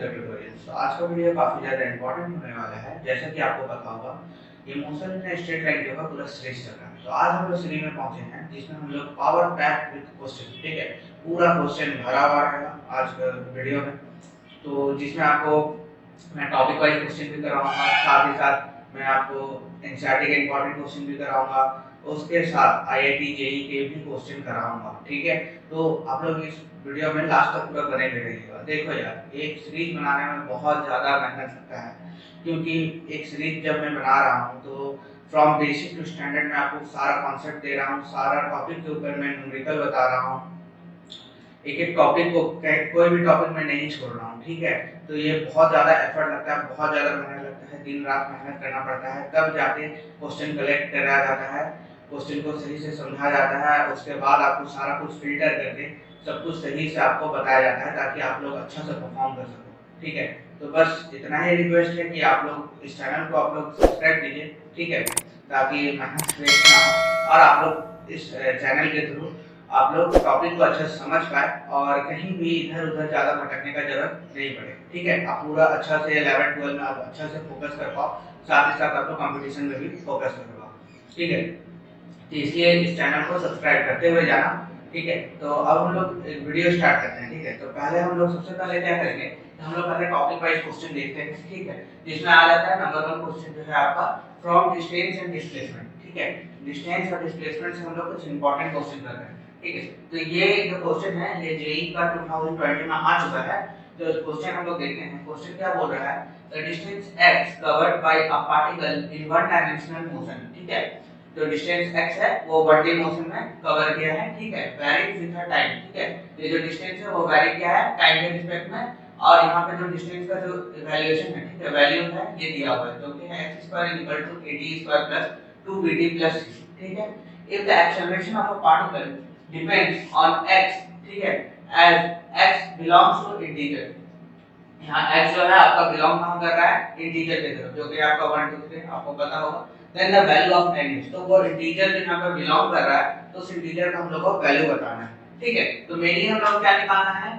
The tutorial. तो आज का वीडियो काफ़ी ज़्यादा इम्पोर्टेंट होने वाला है। जैसा कि आपको पता होगा, इमोशन में स्ट्रेट लाइन के ऊपर पूरा सीरीज चल रहा है। तो आज हम लोग सीरीज में पहुंचे हैं जिसमें हम लोग पावर पैक विद क्वेश्चन, ठीक है, पूरा क्वेश्चन भरा हुआ रहेगा आज का वीडियो में। तो जिसमें आपको मैं टॉपिक वाइज क्वेश्चन भी कराऊंगा, साथ ही साथ मैं आपको एनसीईआरटी के इंपॉर्टेंट क्वेश्चन भी कराऊंगा, उसके साथ आईआईटी जेईई के भी क्वेश्चन कराऊंगा, ठीक है। तो आप लोग इस वीडियो में लास्ट तक पूरा बने रहिएगा। देखो यार, एक सीरीज बनाने में बहुत ज़्यादा मेहनत लगता है, क्योंकि एक सीरीज जब मैं बना रहा हूँ तो फ्रॉम बेसिक टू स्टैंडर्ड में आपको सारा कॉन्सेप्ट दे रहा हूँ, सारा टॉपिक के ऊपर मैं न्यूमेरिकल बता रहा हूँ, एक एक टॉपिक को कोई भी टॉपिक में नहीं छोड़ रहा हूँ, ठीक है। तो ये बहुत ज़्यादा एफर्ट लगता है, बहुत ज़्यादा मेहनत लगता है, दिन रात मेहनत करना पड़ता है, तब जाके क्वेश्चन कलेक्ट करा जाता है, क्वेश्चन को सही से समझा जाता है, उसके बाद आपको सारा कुछ फिल्टर करके सब कुछ सही से आपको बताया जाता है ताकि आप लोग अच्छा से परफॉर्म कर सको, ठीक है। तो बस इतना ही रिक्वेस्ट है कि आप लोग इस चैनल को आप लोग सब्सक्राइब कीजिए, ठीक है, ताकि मेहनत वेस्ट ना हो और आप लोग इस चैनल के थ्रू आप लोग टॉपिक को अच्छे से समझ पाए और कहीं भी इधर उधर ज़्यादा भटकने का जरूरत नहीं पड़े, ठीक है। आप पूरा अच्छा से 11-12 में आप अच्छा से फोकस कर पाओ, साथ ही साथ आप लोग कंपटीशन में भी फोकस कर पाओ, ठीक है। तो इसलिए इस चैनल को सब्सक्राइब करते हुए जाना, ठीक है। तो अब हम लोग वीडियो स्टार्ट करते हैं, ठीक है। तो पहले हम लोग सबसे पहले क्या करेंगे, हम लोग पहले टॉपिक वाइज क्वेश्चन देखते हैं, ठीक है, जिसमें आ जाता है नंबर 1 क्वेश्चन जो है आपका फ्रॉम डिस्टेंस एंड डिस्प्लेसमेंट, ठीक है। डिस्टेंस और डिस्प्लेसमेंट से हम लोग कुछ इंपॉर्टेंट क्वेश्चन कर रहे हैं, ठीक है। तो ये जो क्वेश्चन है ये जेईई का 2020 में आ चुका है। तो इस क्वेश्चन हम लोग देखते हैं, क्वेश्चन क्या बोल रहा है, the distance x covered by a particle in one dimensional motion, ठीक है। जो डिस्टेंस x है वो वन डी मोशन में कवर किया है, ठीक है, वैरी विद द टाइम, ठीक है। ये जो डिस्टेंस है वो वैरी किया है टाइम के रिस्पेक्ट में, और यहाँ पे जो डिस्टेंस का जो वैल्यूएशन है, ठीक है, वैल्यू है ये दिया हुआ है, जो कि है x² = at² + 2vt + c, ठीक है। if the acceleration of a particle depends on x, ठीक है, as x belongs to integer, यहाँ x जो है आपका बिलोंग कहाँ कर रहा है, इंटीजर की तरफ, जो कि आपका 1 2 3 आपको पता होगा। Then the value of n is, तो वो इंटीजर जो यहाँ पर बिलोंग कर रहा है तो उस इंटीजर का हम लोग को वैल्यू बताना है, ठीक है। तो मेनली हम लोग क्या निकालना है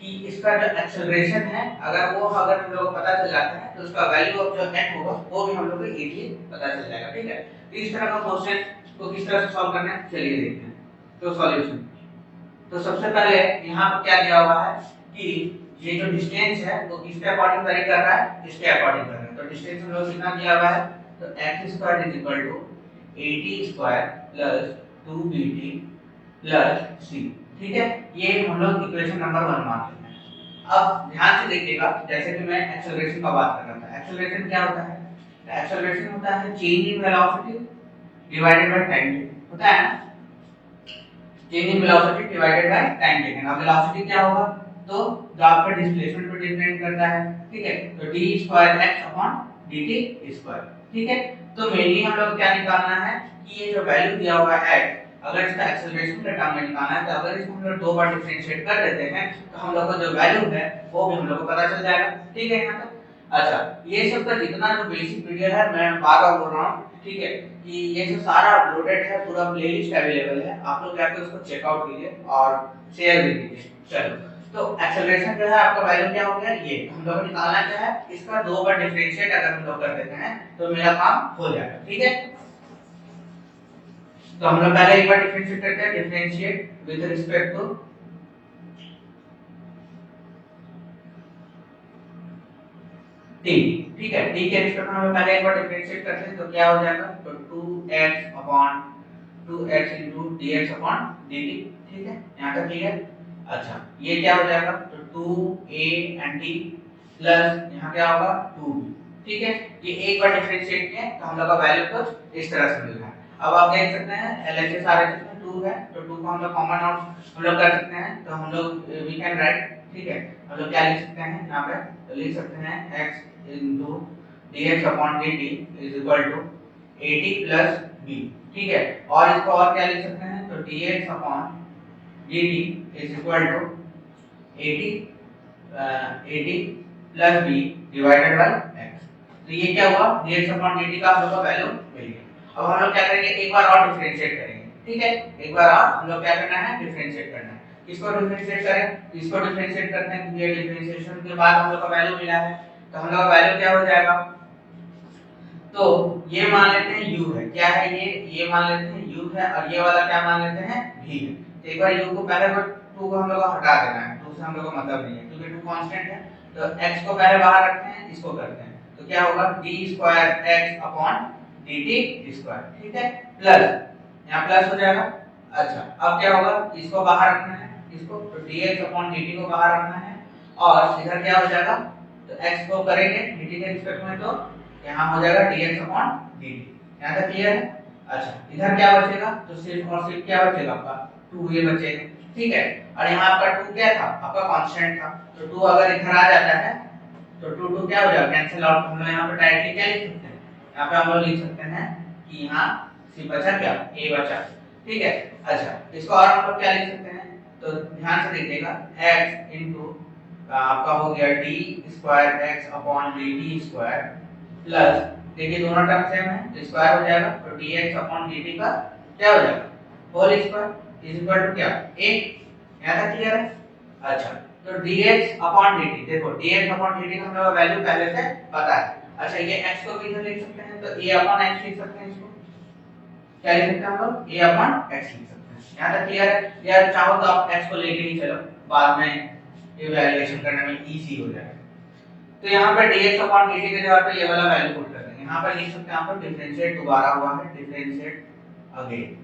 कि इसका जो एक्सेलरेशन है अगर हम लोग को पता चल जाता है तो उसका वैल्यू ऑफ जो n होगा वो भी हम लोग को इजीली पता चल जाएगा, ठीक है। तो इस तरह का क्वेश्चन को किस तरह से सॉल्व करना है चलिए देखते हैं। तो सॉल्यूशन, तो सबसे पहले यहाँ पर क्या दिया हुआ है कि ये जो डिस्टेंस है वो किसके अकॉर्डिंग वेरी कर रहा है, इसके अकॉर्डिंग कर रहा है। तो डिस्टेंस हम लोग कितना दिया हुआ है, तो x² = 80² + 2bt + c, ठीक है। ये हम लोग इक्वेशन नंबर 1 मान लेते हैं। अब ध्यान से देखिएगा, जैसे कि मैं एक्सेलरेशन का बात कर रहा था, एक्सेलरेशन क्या होता है, एक्सेलरेशन होता है change in velocity divided by time, होता है ना, change in velocity divided by time taken. अब वेलोसिटी क्या होगा, तो जो आपका डिस्प्लेसमेंट पे डिपेंड करता है, ठीक है। तो d²x/dt², ठीक है। तो मेनली हम लोग क्या निकालना है कि ये जो वैल्यू दिया हुआ है x, अगर इसका एक्सेलरेशन का टर्म में निकालना है तो अगर इसको हम लोग दो बार डिफरेंशिएट कर देते हैं तो हम लोग को जो वैल्यू है वो भी हम लोग को पता चल जाएगा, ठीक है। यहाँ तक अच्छा, ये सब का जितना जो बेसिक वीडियो है मैं बार बार बोल रहा हूँ, ठीक है, कि ये जो सारा अपलोडेड है, पूरा प्लेलिस्ट अवेलेबल है, आप लोग जाकर उसको चेकआउट कीजिए और शेयर भी कीजिए। चलो, तो एक्सेलरेशन जो है आपका वैल्यू क्या हो गया, ये हम लोग निकालना क्या है, इसका दो बार डिफरेंशिएट अगर हम लोग कर देते हैं तो मेरा काम हो जाएगा, ठीक है। तो हम लोग पहले एक बार डिफरेंशिएट करते हैं, differentiate with respect to t, ठीक है। t के रिस्पेक्ट में हम पहले एक बार डिफरेंशिएट करते हैं तो क्या हो जाएगा, तो 2x dx/dt, ठीक है, यहाँ तक क्लियर। अच्छा, ये क्या हो जाएगा, तो 2a and t प्लस यहाँ क्या होगा 2b, ठीक है। ये एक बार डिफरेंशिएट किए तो हम लोग का वैल्यू कुछ इस तरह से मिल रहा है। अब आप देख सकते हैं LHS RHS में 2 है, तो 2 को हम लोग कॉमन आउट हम लोग कर सकते हैं, तो हम लोग वी कैन राइट, ठीक है। हम लोग क्या लिख सकते हैं यहाँ पे, तो लिख सकते हैं x dx/dt = 80 + b, ठीक है। और इसको और क्या लिख सकते हैं, तो dx/dt = 80 + b divided by x। तो ये क्या हुआ, dx/dt का हम लोग का वैल्यू मिल गया। अब हम लोग क्या करेंगे, एक बार और डिफरेंशिएट करेंगे, ठीक है। एक बार और हम लोग क्या करना है, डिफरेंशिएट करना है। इसको डिफरेंशिएट करें, इसको डिफरेंशिएट करते हैं, ये डिफरेंशिएशन के बाद हम लोग का वैल्यू मिला है, तो हम लोग का वैल्यू क्या हो जाएगा, तो ये मान लेते हैं u है, क्या है ये मान लेते हैं u है, और ये वाला क्या मान लेते हैं v है। तो एक बार u को पहले 2 को हम लोग को हटा देना है, 2 से हम लोग को मतलब नहीं है क्योंकि 2 कांस्टेंट है, तो x को पहले बाहर रखते हैं, इसको करते हैं, तो क्या होगा d2x/dt², ठीक है, प्लस यहाँ प्लस हो जाएगा। अच्छा अब क्या होगा, इसको बाहर रखना है, इसको तो dx/dt को बाहर रखना है, और इधर क्या हो जाएगा, तो x को करेंगे dt के रिस्पेक्ट में, तो यहाँ हो जाएगा dx/dt। यहाँ तक क्लियर है। अच्छा इधर क्या बचेगा, तो सिर्फ और सिर्फ क्या बचेगा आपका 2 ये बचेगा, ठीक है, और यहाँ आपका 2 क्या था, आपका कांस्टेंट था, तो 2 अगर इधर आ जाता है तो 2 क्या हो जाएगा, कैंसिल आउट। हम लोग यहाँ पे डायरेक्टली क्या लिख सकते हैं, यहाँ पे हम लोग लिख सकते हैं कि यहाँ सिर्फ बचा क्या, a बचा, ठीक है। अच्छा इसको और हम लोग क्या लिख सकते हैं, तो ध्यान से देखिएगा, x इनटू आपका हो गया d2x/dt² प्लस, देखिए दोनों टर्म सेम है तो स्क्वायर हो जाएगा, तो dx/dt का क्या हो जाएगा whole square is equal to क्या a। यहाँ तक क्लियर है। अच्छा तो dx/dt, देखो dx/dt का हमें वैल्यू पहले से पता है। अच्छा ये x को भी इधर लिख सकते हैं, तो a/x लिख सकते हैं, इसको क्या लिख सकते हैं हम लोग, a/x लिख सकते हैं। यहाँ तक क्लियर है। या चाहो तो आप x को लेके ही चलो, बाद में इवैल्यूएशन करने में इजी हो जाएगा। तो यहाँ पे dx/dt के जगह पे ये वाला वैल्यू पुट कर देंगे, यहाँ पर लिख सकते हैं, यहाँ पर डिफरेंशिएट दोबारा हुआ है, डिफरेंशिएट अगेन,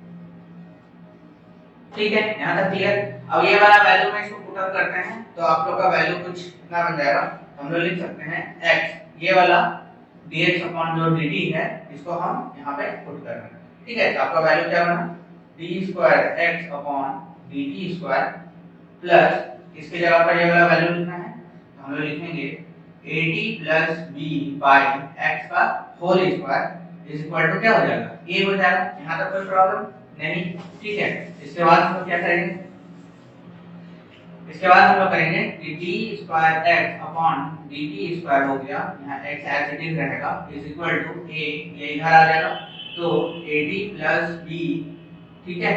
ठीक है, यहाँ तक क्लियर। अब ये वाला वैल्यू में इसको पुट अप करते हैं, तो आप लोग का वैल्यू कुछ इतना बन जाएगा, हम लोग लिख सकते हैं x, ये वाला dx/dt है, इसको हम यहाँ पे पुट कर रहे हैं, ठीक है। तो आपका वैल्यू क्या बना, d2x/dt² प्लस इसके जगह पर ये वाला वैल्यू लिखना है, तो हम लोग लिखेंगे ad + b/x का whole square is equal to क्या हो जाएगा, a हो जाएगा। यहाँ तक कोई प्रॉब्लम नहीं, ठीक है। इसके बाद हम लोग क्या करेंगे, इसके बाद हम लोग करेंगे कि d2x/dt² हो गया, यहाँ x एज इट इज रहेगा, इज इक्वल टू a, ये इधर आ जाएगा, तो ad + b, ठीक है,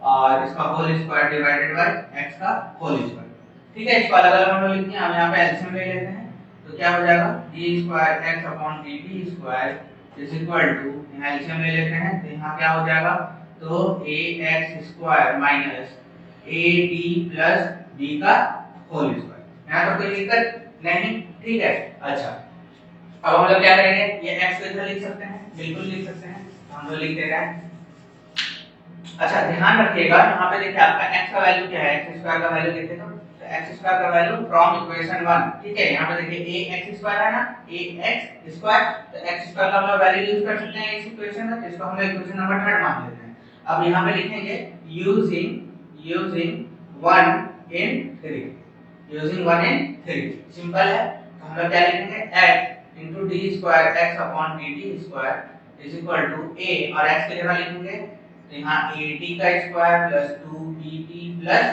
और इसका whole square divided by x का होल स्क्वायर, ठीक है। इसको अलग अलग हम लोग लिखते हैं, हम यहाँ पे एलसीएम ले लेते हैं, तो क्या हो जाएगा d2x/dt² इज इक्वल टू, यहाँ एलसीएम ले लेते हैं, तो यहाँ क्या हो जाएगा, तो ax² माइनस ad + b का होल स्क्वायर। यहाँ तो कोई दिक्कत नहीं, ठीक है। अच्छा अब हम लोग क्या करेंगे, ये x को इधर लिख सकते हैं, बिल्कुल लिख सकते हैं, तो हम लोग लिख दे रहे हैं। अच्छा ध्यान रखिएगा, यहाँ पे देखिए आपका x का वैल्यू क्या है, x² का वैल्यू देखे तो x² का वैल्यू फ्रॉम इक्वेशन 1, ठीक है। यहाँ पे देखिए ax² है ना, ax², तो x² का हम लोग वैल्यू यूज कर सकते हैं इस इक्वेशन में, इसको हम लोग इक्वेशन नंबर 3 मान लेते हैं। अब यहाँ पे लिखेंगे using 1 in 3, using 1 in 3, simple है। तो हम लोग क्या लिखेंगे, x into d2x/dt² is equal to a, और x की जगह लिखेंगे तो यहाँ ad का square plus 2bt plus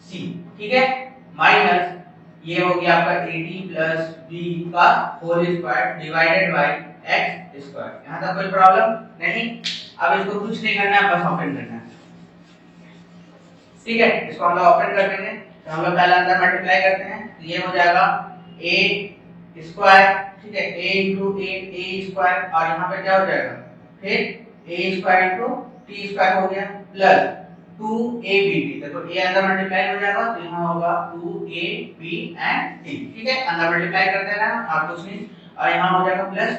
c, ठीक है, माइनस ये हो गया आपका ad प्लस b का whole square divided by x²। यहाँ तक कोई प्रॉब्लम नहीं। अब इसको कुछ नहीं करना है, बस ओपन करना है, ठीक है। इसको हम लोग ओपन कर देंगे, तो हम लोग पहले अंदर मल्टीप्लाई करते हैं, तो ये हो जाएगा a², ठीक है, a into a² और यहाँ पे क्या हो जाएगा, फिर a² into t² हो गया प्लस 2abt, देखो a अंदर मल्टीप्लाई हो जाएगा, तो यहाँ होगा 2ab and t, ठीक है, अंदर मल्टीप्लाई कर देना और कुछ नहीं, और यहाँ हो जाएगा प्लस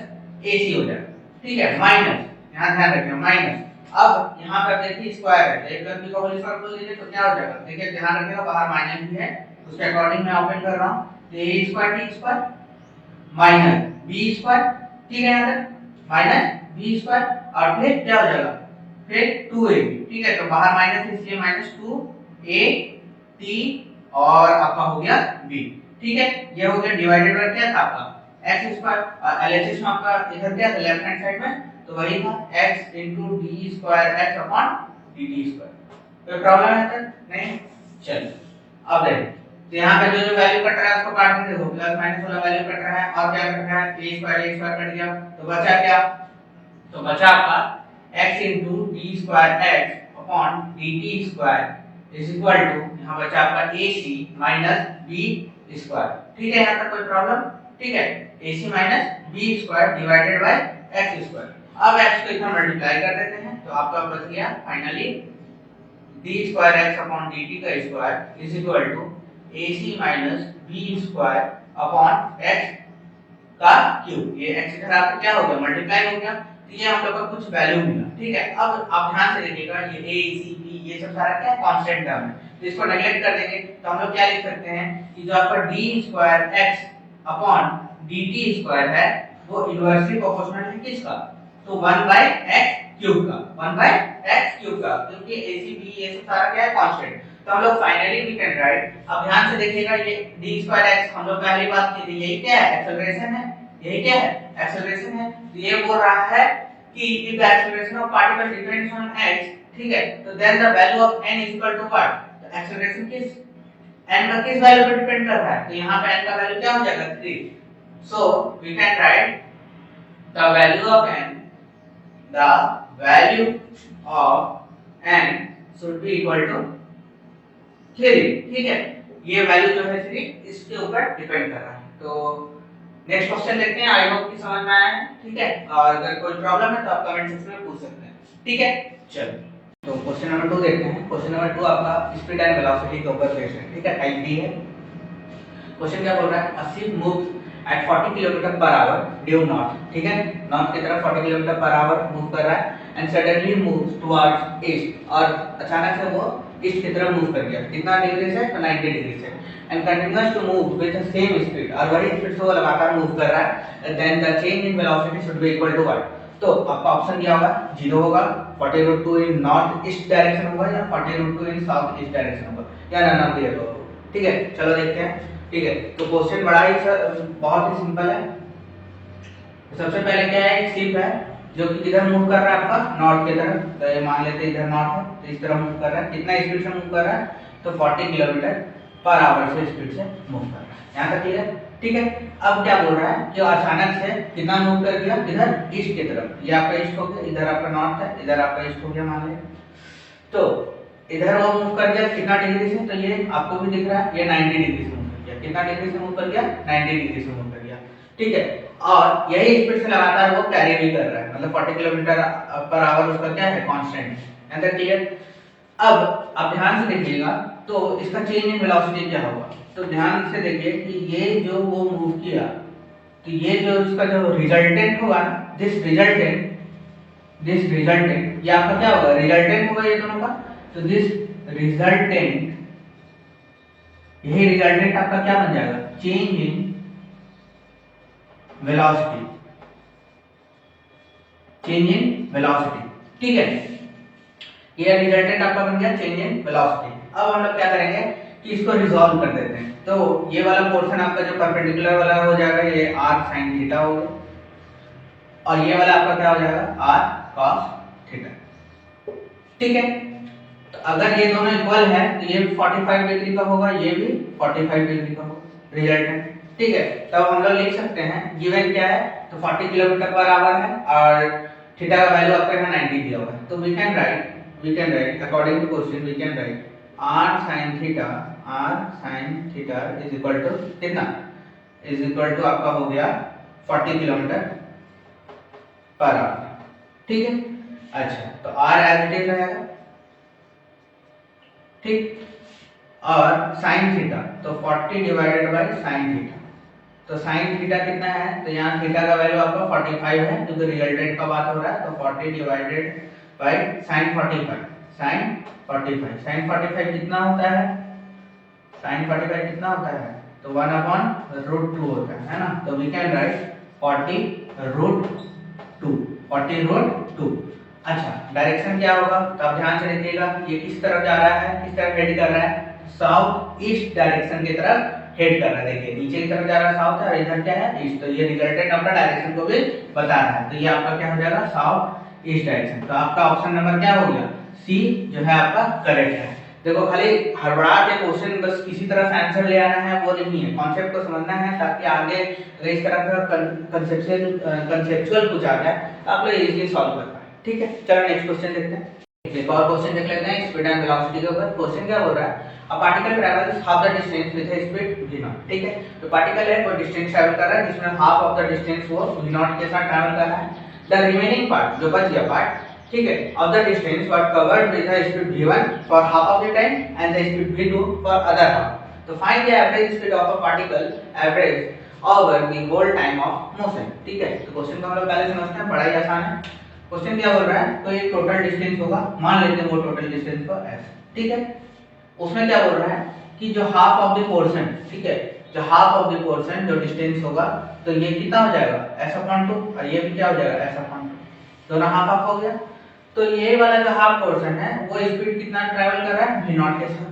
ac हो जाएगा, ठीक है, माइनस, यहाँ ध्यान रखिए माइनस। अब यहाँ पर देखिए स्क्वायर है, a प्लस b का होल स्क्वायर बोल दीजिए, तो क्या हो जाएगा, देखिए ध्यान रखिएगा बाहर माइनस भी है, उसके अकॉर्डिंग मैं ओपन कर रहा हूँ, तो a² माइनस b², ठीक है, यहाँ तक माइनस b² और फिर क्या हो जाएगा, फिर 2ab, ठीक है, तो बाहर माइनस इसलिए माइनस 2at और आपका हो गया b, ठीक है। ये हो गया डिवाइडेड बाय क्या था आपका x² और एलएचएस में आपका इधर क्या था लेफ्ट हैंड साइड में, तो वही था x into d2x/dt²। कोई प्रॉब्लम है सर, नहीं, चलिए अब देखिए, तो यहाँ पे जो वैल्यू कट रहा है उसको काट देंगे, देखो प्लस माइनस वाला वैल्यू कट रहा है, और क्या कट रहा है a² कट गया, तो बचा क्या, तो बचा आपका x into d2x/dt² is equal to, यहाँ बचा आपका AC माइनस बी स्क्वायर। ठीक है, यहाँ तक कोई प्रॉब्लम? ठीक है, AC minus B square divided by X square. अब x को इतना मल्टीप्लाई कर देते हैं तो आपका बच गया finally d square x upon dt का square is equal to AC minus b square upon x का क्यूब। ये x इधर आपका क्या हो गया, मल्टीप्लाई हो गया, तो ये हम लोग का कुछ वैल्यू मिला। ठीक है, अब आप ध्यान से देखिएगा, ये a c b ये सब सारा क्या कांस्टेंट टर्म है, तो इसको नेगलेक्ट कर देंगे तो हम लोग क्या लिख सकते हैं कि जो आपका d square x upon dt square है वो इनवर्सली प्रोपोर्शनल है किसका, तो 1 by x क्यूब का, 1 by x क्यूब का, क्योंकि a c b ये सब सारा क्या है कांस्टेंट। तो हम लोग फाइनली वी कैन राइट, अब ध्यान से देखिएगा ये d स्क्वायर x हम लोग पहले बात की थी, यही क्या है, एक्सेलरेशन है, यही क्या है, एक्सेलरेशन है। तो ये बोल रहा है कि if the acceleration of particle depends on x, ठीक है, तो then the value of n is equal to what, तो एक्सेलरेशन किस n का किस वैल्यू पर डिपेंड कर रहा है, तो यहाँ पे n का वैल्यू क्या हो जाएगा 3। so we can write the value of n, the value of n should be equal to 3। ठीक है, ये वैल्यू जो है 3 इसके ऊपर डिपेंड कर रहा है। तो नेक्स्ट क्वेश्चन देखते हैं, आई होप कि समझ में आया है। ठीक है, और अगर कोई प्रॉब्लम है तो आप कमेंट सेक्शन में पूछ सकते हैं। ठीक है, चलो तो क्वेश्चन नंबर 2 देखते हैं। क्वेश्चन नंबर 2 आपका स्पीड एंड वेलोसिटी के ऊपर बेस्ड है। ठीक है, टाइप बी है। क्वेश्चन क्या बोल रहा है, a ship moves eight 40 kilometre per our due north. ठीक है, नॉर्थ की तरफ 40 किलोमीटर पर आवर मूव कर रहा है and suddenly moves towards east, और अचानक से वो ईस्ट की तरफ मूव कर गया। कितना डिग्री से, तो 90 डिग्री से, and continuous to move with the same speed, और वही स्पीड से वो लगातार मूव कर रहा है। Then the change in velocity should be equal to what, तो आपका ऑप्शन क्या होगा, 0 होगा, 40√2 इन नॉर्थ ईस्ट डायरेक्शन होगा, या 40√2 इन साउथ ईस्ट डायरेक्शन होगा, या नन ऑफ द अबव। ठीक है, चलो देखते हैं। ठीक है, तो क्वेश्चन बड़ा ही बहुत ही सिंपल है। सबसे पहले क्या है, एक शिप है जो कि किधर मूव कर रहा है, आपका नॉर्थ की तरफ, तो ये मान लेते हैं इधर नॉर्थ है, तो इस तरफ मूव कर रहा है। कितना स्पीड से मूव कर रहा है, तो 40 किलोमीटर पर आवर से स्पीड से मूव कर रहा है। यहाँ तक क्लियर? ठीक है, अब क्या बोल रहा है कि अचानक से कितना मूव कर दिया, इधर ईस्ट की तरफ, ये आपका ईस्ट हो गया, इधर आपका नॉर्थ है, इधर आपका ईस्ट हो गया मान लें। तो इधर वो मूव कर गया कितना डिग्री से, तो ये आपको भी दिख रहा है, ये 90 डिग्री से मूव कर गया। कितना डिग्री से मूव कर गया, 90 डिग्री से मूव कर गया। ठीक है, और यही स्पीड से लगातार वो कैरी भी कर रहा है, मतलब 40 किलोमीटर पर आवर उसका क्या है, कांस्टेंट है। यहाँ तक क्लियर? अब आप ध्यान से देखिएगा, तो इसका चेंज इन वेलोसिटी क्या होगा, तो ध्यान से देखिए कि ये जो वो मूव किया, तो ये जो इसका जो रिजल्टेंट होगा, दिस रिजल्टेंट ये आपका क्या होगा, रिजल्टेंट होगा ये दोनों का। तो दिस रिजल्टेंट, यही रिजल्टेंट आपका क्या बन जाएगा, change in velocity, change in velocity. ठीक है, ये रिजल्टेंट आपका बन गया चेंज इन वेलोसिटी। अब हम लोग क्या करेंगे कि इसको रिजॉल्व कर देते हैं। तो ये वाला पोर्शन आपका जो परपेंडिकुलर वाला हो जाएगा, ये r sin थीटा हो गया, और ये वाला आपका क्या हो जाएगा, r cos थीटा। ठीक है, तो अगर ये दोनों इक्वल है तो ये 45 डिग्री का होगा, ये भी 45 डिग्री का होगा रिजल्टेंट। ठीक है, तब हम लोग लिख सकते हैं, गिवन क्या है, तो 40 किलोमीटर पर आवर है और थीटा का वैल्यू आपका यहाँ 90 दिया हुआ है। तो we can write according to question, we can write r sin theta is equal to कितना, इज इक्वल टू आपका हो गया 40 किलोमीटर पर आवर। ठीक है, अच्छा, तो r एज इट इज रहेगा। ठीक, और sin थीटा, तो 40 डिवाइडेड बाय sin थीटा, तो sin थीटा कितना है, तो यहाँ थीटा का वैल्यू आपका 45 है, क्योंकि रिजल्टेंट का बात हो रहा है, तो 40 डिवाइडेड बाय sin 45, sin 45 कितना होता है, sin 45 कितना होता है, तो 1/√2 होता है ना। तो वी कैन राइट 40√2। अच्छा, डायरेक्शन क्या होगा, तो आप ध्यान से देखिएगा, ये किस तरफ जा रहा है, किस तरफ हेड कर रहा है, साउथ ईस्ट डायरेक्शन की तरफ हेड कर रहा है। देखिए नीचे की तरफ जा रहा है साउथ है, और इधर क्या है, ईस्ट। तो ये रिजल्टेंट अपना डायरेक्शन को भी बता रहा है, तो ये आपका क्या हो जाएगा, साउथ ईस्ट डायरेक्शन। तो आपका ऑप्शन नंबर क्या हो गया, सी जो है आपका करेक्ट है। देखो खाली हड़बड़ा के क्वेश्चन बस किसी तरह से आंसर ले आना है वो नहीं है, कॉन्सेप्ट को समझना है, ताकि आगे अगर इस तरह का कंसेप्चुअल पूछा जाए तो आप लोग इजीली सॉल्व कर पाए। ठीक है, चलो नेक्स्ट क्वेश्चन देखते हैं। एक और क्वेश्चन देख लेते हैं स्पीड एंड वेलोसिटी के ऊपर। क्वेश्चन क्या बोल रहा है, a particle travels half the distance with a speed v0। ठीक है, तो पार्टिकल है कोई डिस्टेंस ट्रैवल कर रहा है जिसमें हाफ ऑफ द डिस्टेंस वो v0 के साथ ट्रैवल कर रहा है। द रिमेनिंग पार्ट, जो बच गया पार्ट, ठीक है, of the distance was covered with the speed v1 for half of the time and the speed v2 for other half. तो find the average speed of a particle average over the whole time of motion. ठीक है, तो question को हम लोग पहले समझते हैं, बड़ा ही आसान है। क्वेश्चन क्या बोल रहा है, तो ये टोटल डिस्टेंस होगा, मान लेते हैं वो टोटल डिस्टेंस को s। ठीक है, उसमें क्या बोल रहा है कि जो हाफ ऑफ द पोर्शन, ठीक है, जो हाफ ऑफ द पोर्शन जो डिस्टेंस होगा, तो ये कितना हो जाएगा s/2 और ये भी क्या हो जाएगा s/2, दोनों हाफ हाफ हो गया। तो ये वाला जो हाफ पोर्शन है वो स्पीड कितना ट्रैवल कर रहा है v0 के साथ,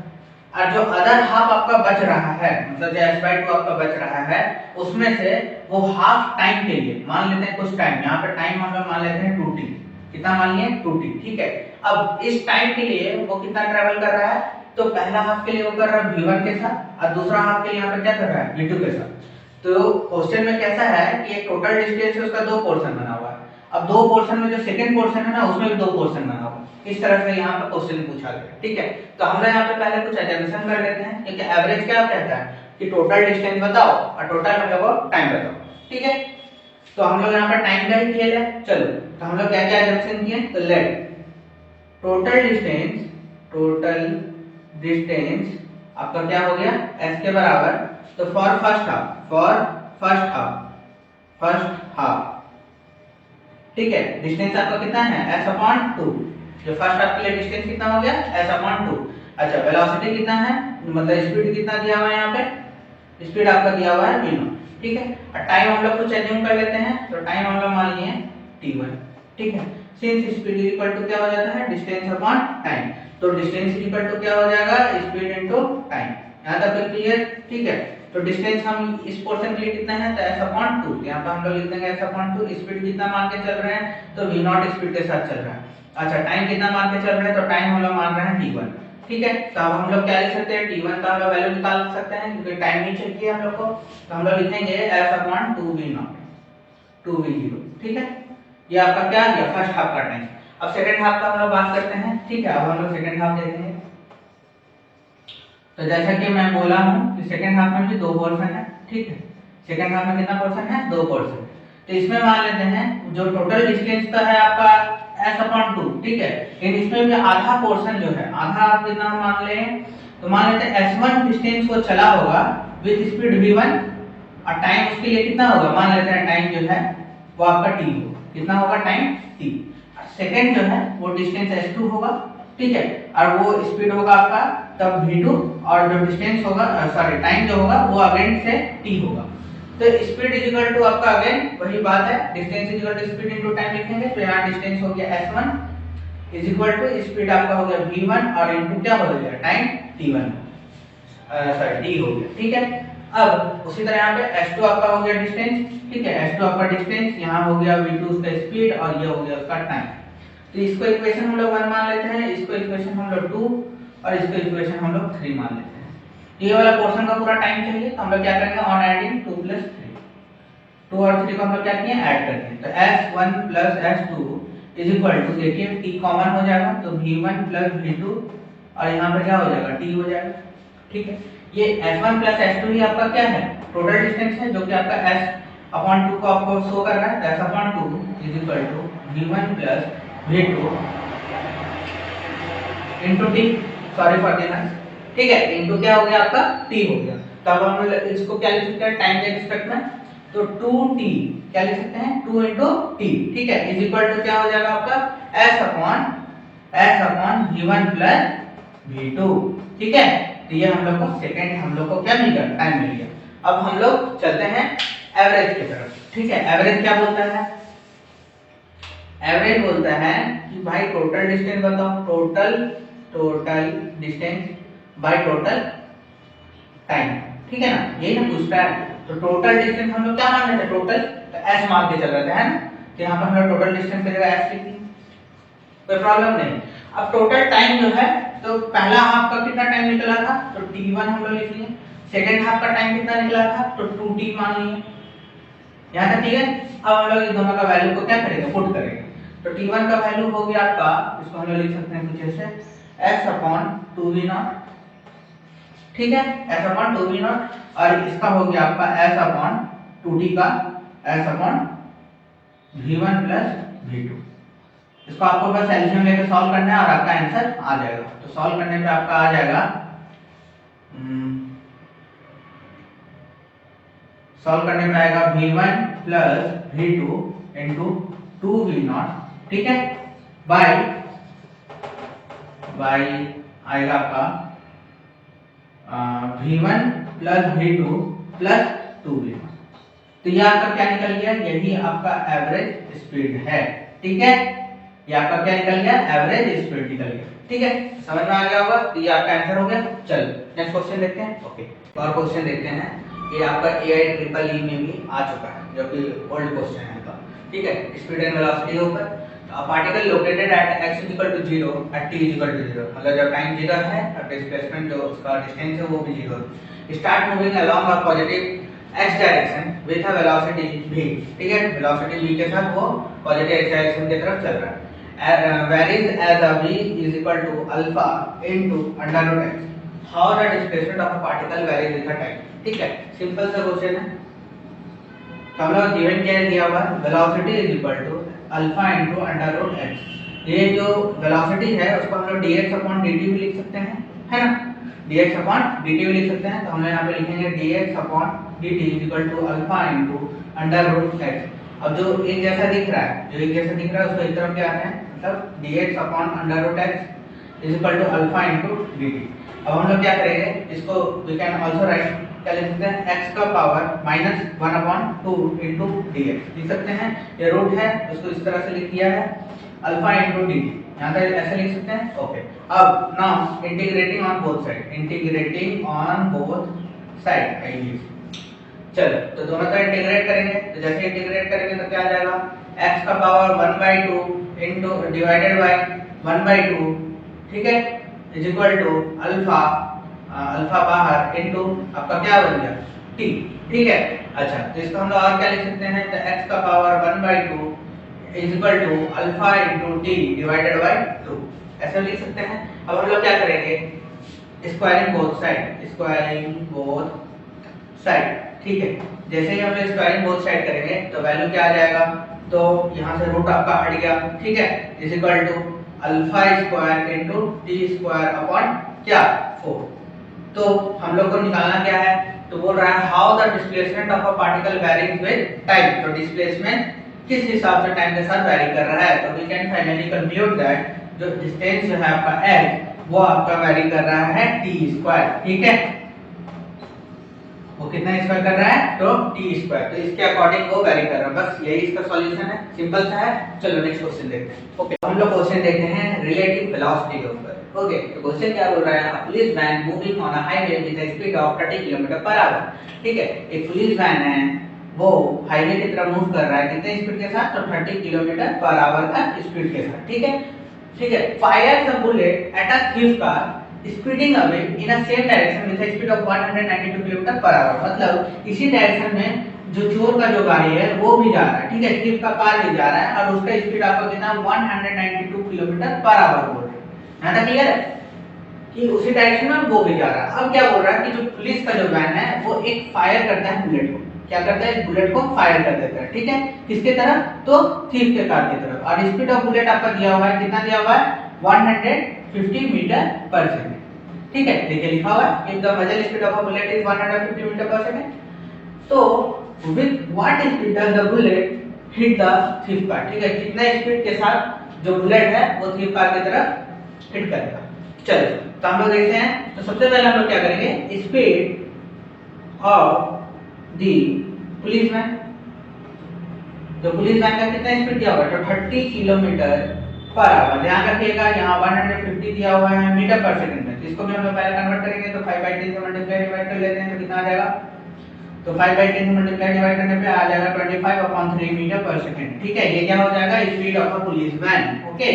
और जो अदर हाफ आपका बच रहा है, मतलब जो s/2 आपका बच रहा है, उसमें से वो हाफ टाइम के लिए मान लेते हैं कुछ टाइम, यहाँ पे टाइम हम लोग मान लेते हैं 2t। कितना मान लिए 2t। ठीक है, अब इस टाइम के लिए वो कितना ट्रैवल कर रहा है, तो पहला हाफ के लिए वो कर रहा है v1 के साथ और दूसरा हाफ के लिए यहाँ पे क्या कर रहा है v2 के साथ। तो क्वेश्चन में कैसा है कि एक टोटल डिस्टेंस है उसका दो पोर्शन बना हुआ है। अब दो पोर्शन में जो सेकंड पोर्शन है ना उसमें भी दो पोर्शन बना हुआ है। इस तरह से यहाँ पे क्वेश्चन पूछा गया। ठीक है, तो हम लोग यहाँ पे पहले कुछ एजम्पशन कर लेते हैं, क्योंकि एवरेज क्या कहता है कि टोटल डिस्टेंस बताओ और टोटल मतलब टाइम बताओ। ठीक है, तो हम लोग यहाँ पर टाइम का ही खेल है। चलो, तो हम लोग क्या क्या एजम्पशन किए, तो लेट टोटल डिस्टेंस आपका क्या हो गया s के बराबर, तो फॉर फर्स्ट हाफ, ठीक है, डिस्टेंस आपका कितना है s/2। जो फर्स्ट हाफ के लिए डिस्टेंस कितना हो गया s/2। अच्छा, वेलोसिटी कितना है, मतलब स्पीड कितना दिया हुआ है, यहाँ पे स्पीड आपका दिया हुआ है v0। ठीक है, और टाइम हम लोग कुछ एज्यूम कर लेते हैं, तो टाइम हम लोग मान लिए t1। ठीक है, सिंस स्पीड इक्वल टू क्या हो जाता है डिस्टेंस अपॉन टाइम, तो डिस्टेंस इक्वल टू क्या हो जाएगा स्पीड इनटू टाइम। यहां तक क्लियर। ठीक है, तो डिस्टेंस हम इस पोर्शन के लिए कितना है, तो s/2। यहां पे हम लोग लिख देंगे s/2। स्पीड कितना मान के चल रहे हैं, तो v0 स्पीड के साथ चल रहा है। अच्छा, टाइम कितना मान के चल रहे हैं, तो टाइम हम लोग मान रहे हैं t1। ठीक है, तो अब हम लोग क्या लिख सकते हैं, t1 का हम लोग वैल्यू निकाल सकते हैं क्योंकि टाइम नहीं चाहिए हम लोग को, तो हम लोग लिखेंगे s/2v0 2v0। ठीक है, ये आपका क्या है फर्स्ट हाफ का टाइम। अब सेकंड हाफ का हम लोग बात करते हैं। ठीक है, अब हम लोग सेकंड हाफ देखेंगे। तो जैसा कि मैं बोला हूं कि सेकंड हाफ में भी दो पोर्शन है। ठीक है, सेकंड हाफ में कितना पोर्शन है, दो पोर्शन। तो इसमें मान लेते हैं जो टोटल डिस्टेंस का है आपका s/2। ठीक है, लेकिन इसमें भी आधा पोर्शन जो है, आधा आप कितना मान ले, तो मान लेते हैं s1 डिस्टेंस को चला होगा विद स्पीड v1 और टाइम उसके लिए कितना होगा, मान लेते हैं टाइम जो है वो आपका t होगा। कितना होगा टाइम t। सेकंड जो है वो डिस्टेंस s2 होगा। ठीक है, और वो स्पीड होगा आपका तब v2 और जो डिस्टेंस होगा सॉरी टाइम जो होगा वो अगेन से t होगा। तो स्पीड इज इक्वल टू आपका अगेन वही बात है, distance is equal to speed into time लिखेंगे। तो यहां डिस्टेंस हो गया s1 is equal to speed आपका हो गया v1 और इनटू क्या हो गया टाइम t1 सॉरी t हो गया। ठीक है, अब उसी तरह यहाँ पे s2 आपका हो गया डिस्टेंस। ठीक है, s2 आपका डिस्टेंस, यहाँ हो गया v2 उसका स्पीड और ये हो गया उसका टाइम। तो इसको इक्वेशन हम लोग 1 मान लेते हैं, इसको इक्वेशन हम लोग 2 और इसको इक्वेशन हम लोग 3 मान लेते हैं। ये वाला पोर्शन का पूरा टाइम चाहिए, तो हम लोग क्या करेंगे ऑन एडिंग 2 + 3, 2 और 3 को हम लोग क्या किए ऐड करते हैं। तो s1 + s2 is equal to, देखिए t कॉमन हो जाएगा तो v1 + v2 और यहाँ पे क्या हो जाएगा t हो जाएगा। ठीक है, ये s1 + s2 ही आपका क्या है टोटल डिस्टेंस है, जो कि आपका s/2 को आपको शो कर रहा है। s/2 is equal to v1 + v2 into t, sorry for देना। ठीक है, इनटू क्या हो गया आपका t हो गया। तो अब हम इसको क्या लिख सकते हैं टाइम के रिस्पेक्ट में, तो 2t क्या लिख सकते हैं 2 * t। ठीक है, इज इक्वल टू क्या हो जाएगा आपका s/v1 + v2। ठीक है, तो ये हम लोग को सेकंड हम लोग को क्या मिल गया टाइम मिल गया। अब हम लोग चलते हैं एवरेज की तरफ। ठीक है, एवरेज क्या बोलता है, एवरेज बोलता है कि भाई टोटल डिस्टेंस बताओ, total distance by total time. ठीक है ना, यही ना पूछता है। तो टोटल डिस्टेंस हम लोग क्या मान लेते हैं टोटल, तो s मान के चल रहे थे है ना, तो यहाँ पर हम लोग टोटल डिस्टेंस की जगह s लिख दिए, कोई प्रॉब्लम नहीं। अब टोटल टाइम जो है, तो पहला हाफ का कितना टाइम निकला था, तो t1 हम लोग लिख लिए। सेकंड हाफ का टाइम कितना निकला था, तो 2t मान लिए। यहाँ तक ठीक है। अब हम लोग इन दोनों का वैल्यू को क्या करेंगे पुट करेंगे। तो T1 का वैल्यू हो गया आपका, इसको हम लोग लिख सकते हैं कुछ ऐसे x अपॉन 2v0, ठीक है, s अपॉन 2v0, और इसका हो गया आपका s अपॉन 2t का s upon v1 plus v2। इसको आपको बस एलसीएम लेकर सॉल्व करना है और आपका आंसर आ जाएगा। तो सॉल्व करने पे आपका आ जाएगा, सॉल्व करने पे आएगा v1 plus v2 into 2v0, ठीक है, बाय आएगा आपका v1 plus v2 plus 2v0। तो ये आपका क्या निकल गया, यही आपका एवरेज स्पीड है, ठीक है, ये आपका क्या निकल गया, एवरेज स्पीड निकल गया, ठीक है, समझ में आ गया होगा। तो ये आपका आंसर हो गया। चलो नेक्स्ट क्वेश्चन देखते हैं। ओके, और क्वेश्चन देखते हैं, ये आपका AIEEE में भी आ चुका है, जो कि ओल्ड क्वेश्चन है का, ठीक है, स्पीड एंड वेलोसिटी के ऊपर। पार्टिकल लोकेटेड एट x = 0 एट t = 0, मतलब जब टाइम 0 है और डिस्प्लेसमेंट जो उसका डिस्टेंस है वो भी 0 है, start moving along a positive x direction with a velocity v, ठीक है, वेलोसिटी v के साथ वो पॉजिटिव x डायरेक्शन की तरफ चल रहा है, varies as a v = alpha into √ x, how the displacement of a particle varies with the time, ठीक है, सिंपल सा क्वेश्चन है। तो हम लोग गिवन क्या दिया हुआ है, वेलोसिटी = अल्फा इंटू √ x। ये जो वेलोसिटी है उसको हम लोग dx अपॉन dt भी लिख सकते हैं, है ना, dx अपॉन dt भी लिख सकते हैं। तो हम लोग यहाँ पे लिखेंगे dx upon dt = alpha into √ x। अब जो एक जैसा दिख रहा है, जो एक जैसा दिख रहा है उसको एक तरफ क्या आता है, मतलब dx upon √ x = alpha into dt। अब हम लोग क्या करेंगे, इसको वी कैन आल्सो राइट, क्या लिख सकते हैं, x का पावर -1/2 इंटू dx लिख सकते हैं। ये रूट है, उसको इस तरह से लिख दिया है, अल्फा इंटू dt, यहाँ तक ऐसे लिख सकते हैं। ओके, अब now integrating on both side, integrating on both side आइए। चलो तो दोनों तरफ इंटीग्रेट करेंगे, तो जैसे इंटीग्रेट करेंगे तो क्या आ जाएगा, x का पावर 1/2 इंटू डिवाइडेड बाय 1/2, ठीक है, is equal to alpha, alpha बाहर इंटू आपका क्या बन गया t, ठीक है। अच्छा, तो इसको हम लोग और क्या लिख सकते हैं, तो x का power 1/2 is equal to alpha into t divided by 2, ऐसे लिख सकते हैं। अब हम लोग क्या करेंगे, squaring both side, squaring both side, ठीक है, जैसे ही हम लोग स्क्वायरिंग बोथ साइड करेंगे तो वैल्यू क्या आ जाएगा, तो यहाँ से रूट आपका हट गया, ठीक है, is equal to alpha square into T square upon क्या 4। तो हम लोग को निकालना क्या है, तो बोल रहा है how the displacement of a particle varies with time, तो डिस्प्लेसमेंट किस हिसाब से टाइम के साथ वैरी कर रहा है। तो we can finally conclude that जो डिस्टेंस जो है आपका h वो आपका वैरी कर रहा है t स्क्वायर, ठीक है, वो कितना स्क्वायर कर रहा है, तो t स्क्वायर, तो इसके अकॉर्डिंग वो वैरी कर रहा है। बस यही इसका सॉल्यूशन है, सिंपल सा है। चलो नेक्स्ट क्वेश्चन देखते हैं। ओके, हम लोग क्वेश्चन देखते हैं रिलेटिव वेलोसिटी के ऊपर। ओके, तो क्वेश्चन क्या बोल रहा है, a police van moving on a highway with a speed of 30 km/h, ठीक है, एक पुलिस वैन है वो हाईवे की तरफ मूव कर रहा है, कितने स्पीड के साथ, तो 30 km/h का स्पीड के साथ, ठीक है, ठीक है, fire the bullet at a thief car speeding away in a same direction with speed of 192 km/h, मतलब इसी डायरेक्शन में जो चोर का जो गाड़ी है वो भी जा रहा है, ठीक है, थीफ का कार भी जा रहा है और उसका स्पीड आपको कितना 192 km/h बोल रहे हैं। यहाँ तक क्लियर है कि उसी डायरेक्शन में वो भी जा रहा है। अब क्या बोल रहा है कि जो पुलिस का जो वैन है वो एक फायर करता है बुलेट को, क्या करता है, बुलेट को फायर कर देता है, ठीक है, किसके तरफ, तो थीफ के कार की तरफ, और स्पीड ऑफ बुलेट आपका दिया हुआ है, कितना दिया हुआ है 150 मीटर/सेकंड, ठीक है, देखिए लिखा हुआ है if the muzzle speed of a bullet is 150 मीटर/सेकंड, तो with what speed does the bullet hit the thief car, ठीक है, कितना स्पीड के साथ जो बुलेट है वो थीफ कार की तरफ हिट करेगा। चलो तो हम लोग देखते हैं, तो सबसे पहले हम लोग क्या करेंगे, speed of the police van, तो पुलिस वैन का कितना स्पीड दिया हुआ है, तो 30 km/h, ध्यान रखिएगा यहाँ 150 दिया हुआ है मीटर/सेकंड में, तो इसको भी हम लोग पहले कन्वर्ट करेंगे, तो 5/10 से मल्टीप्लाई डिवाइड कर लेते हैं, तो कितना आ जाएगा, तो 5/10 से मल्टीप्लाई डिवाइड करने पे आ जाएगा 25/3 मीटर/सेकंड, ठीक है, ये क्या हो जाएगा, speed of a police van. Okay,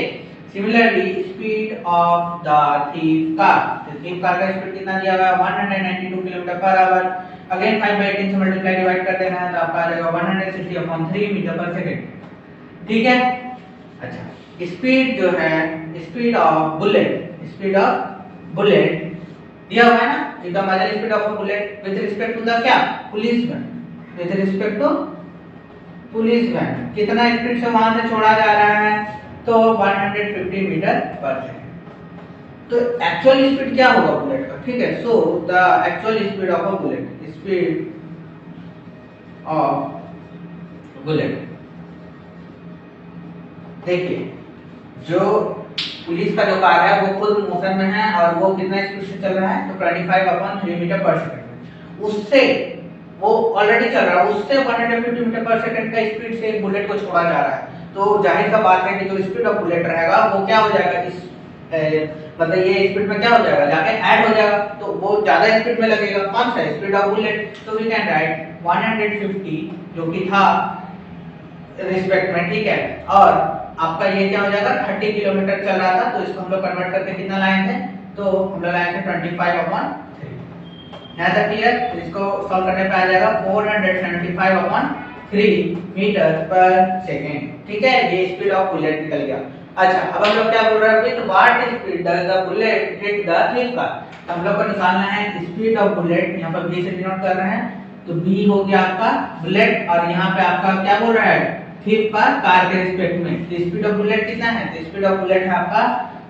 similarly speed of the thief car, तो थीफ कार का स्पीड कितना दिया हुआ है 192 km/h, अगेन 5/10 से मल्टीप्लाई डिवाइड कर देना है, तो आपका आ जाएगा 160/3 मीटर/सेकंड, ठीक है। अच्छा, स्पीड जो है, स्पीड ऑफ बुलेट दिया हुआ है ना, the imaginary speed of a bullet with respect to the क्या, police van, with respect to police van कितना स्पीड से वहां से छोड़ा जा रहा है, तो 150 मीटर पर सेकंड। तो एक्चुअल स्पीड क्या होगा बुलेट का, ठीक है। So the actual speed of a bullet, speed of bullet, देखिए जो पुलिस का जो कार है वो खुद मोशन में है और वो कितना स्पीड से चल रहा है, तो 25/3 मीटर पर सेकंड, उससे वो ऑलरेडी चल रहा है, उससे 150 मीटर पर सेकंड का स्पीड से एक बुलेट को छोड़ा जा रहा है। तो जाहिर सा बात है कि जो स्पीड ऑफ बुलेट रहेगा वो क्या हो जाएगा, इस मतलब ये स्पीड में क्या हो जाएगा, जाके ऐड हो जाएगा, तो वो ज्यादा स्पीड में लगेगा। कौन सा स्पीड ऑफ बुलेट, तो वी कैन राइट 150 जो कि था रिस्पेक्ट में, ठीक है। और आपका ये क्या हो जाएगा, 30 किलोमीटर चल रहा था, तो इसको हम लोग कन्वर्ट करके कितना लाए थे, तो हम लोग लाए थे 25/3। यहाँ तक क्लियर। तो इसको सॉल्व करने पे आ जाएगा 475/3 मीटर पर सेकेंड, ठीक है। ये स्पीड ऑफ बुलेट निकल गया। अच्छा, अब हम लोग क्या बोल रहे हैं, with what speed does the bullet hit the thief car, तो हम लोग को निकालना है स्पीड ऑफ बुलेट, यहाँ पर b से डिनोट कर रहे हैं, तो b हो गया आपका बुलेट, और यहाँ पे आपका क्या बोल रहा है, थिफ कार के रिस्पेक्ट में। तो स्पीड ऑफ बुलेट कितना है, तो स्पीड ऑफ बुलेट है आपका,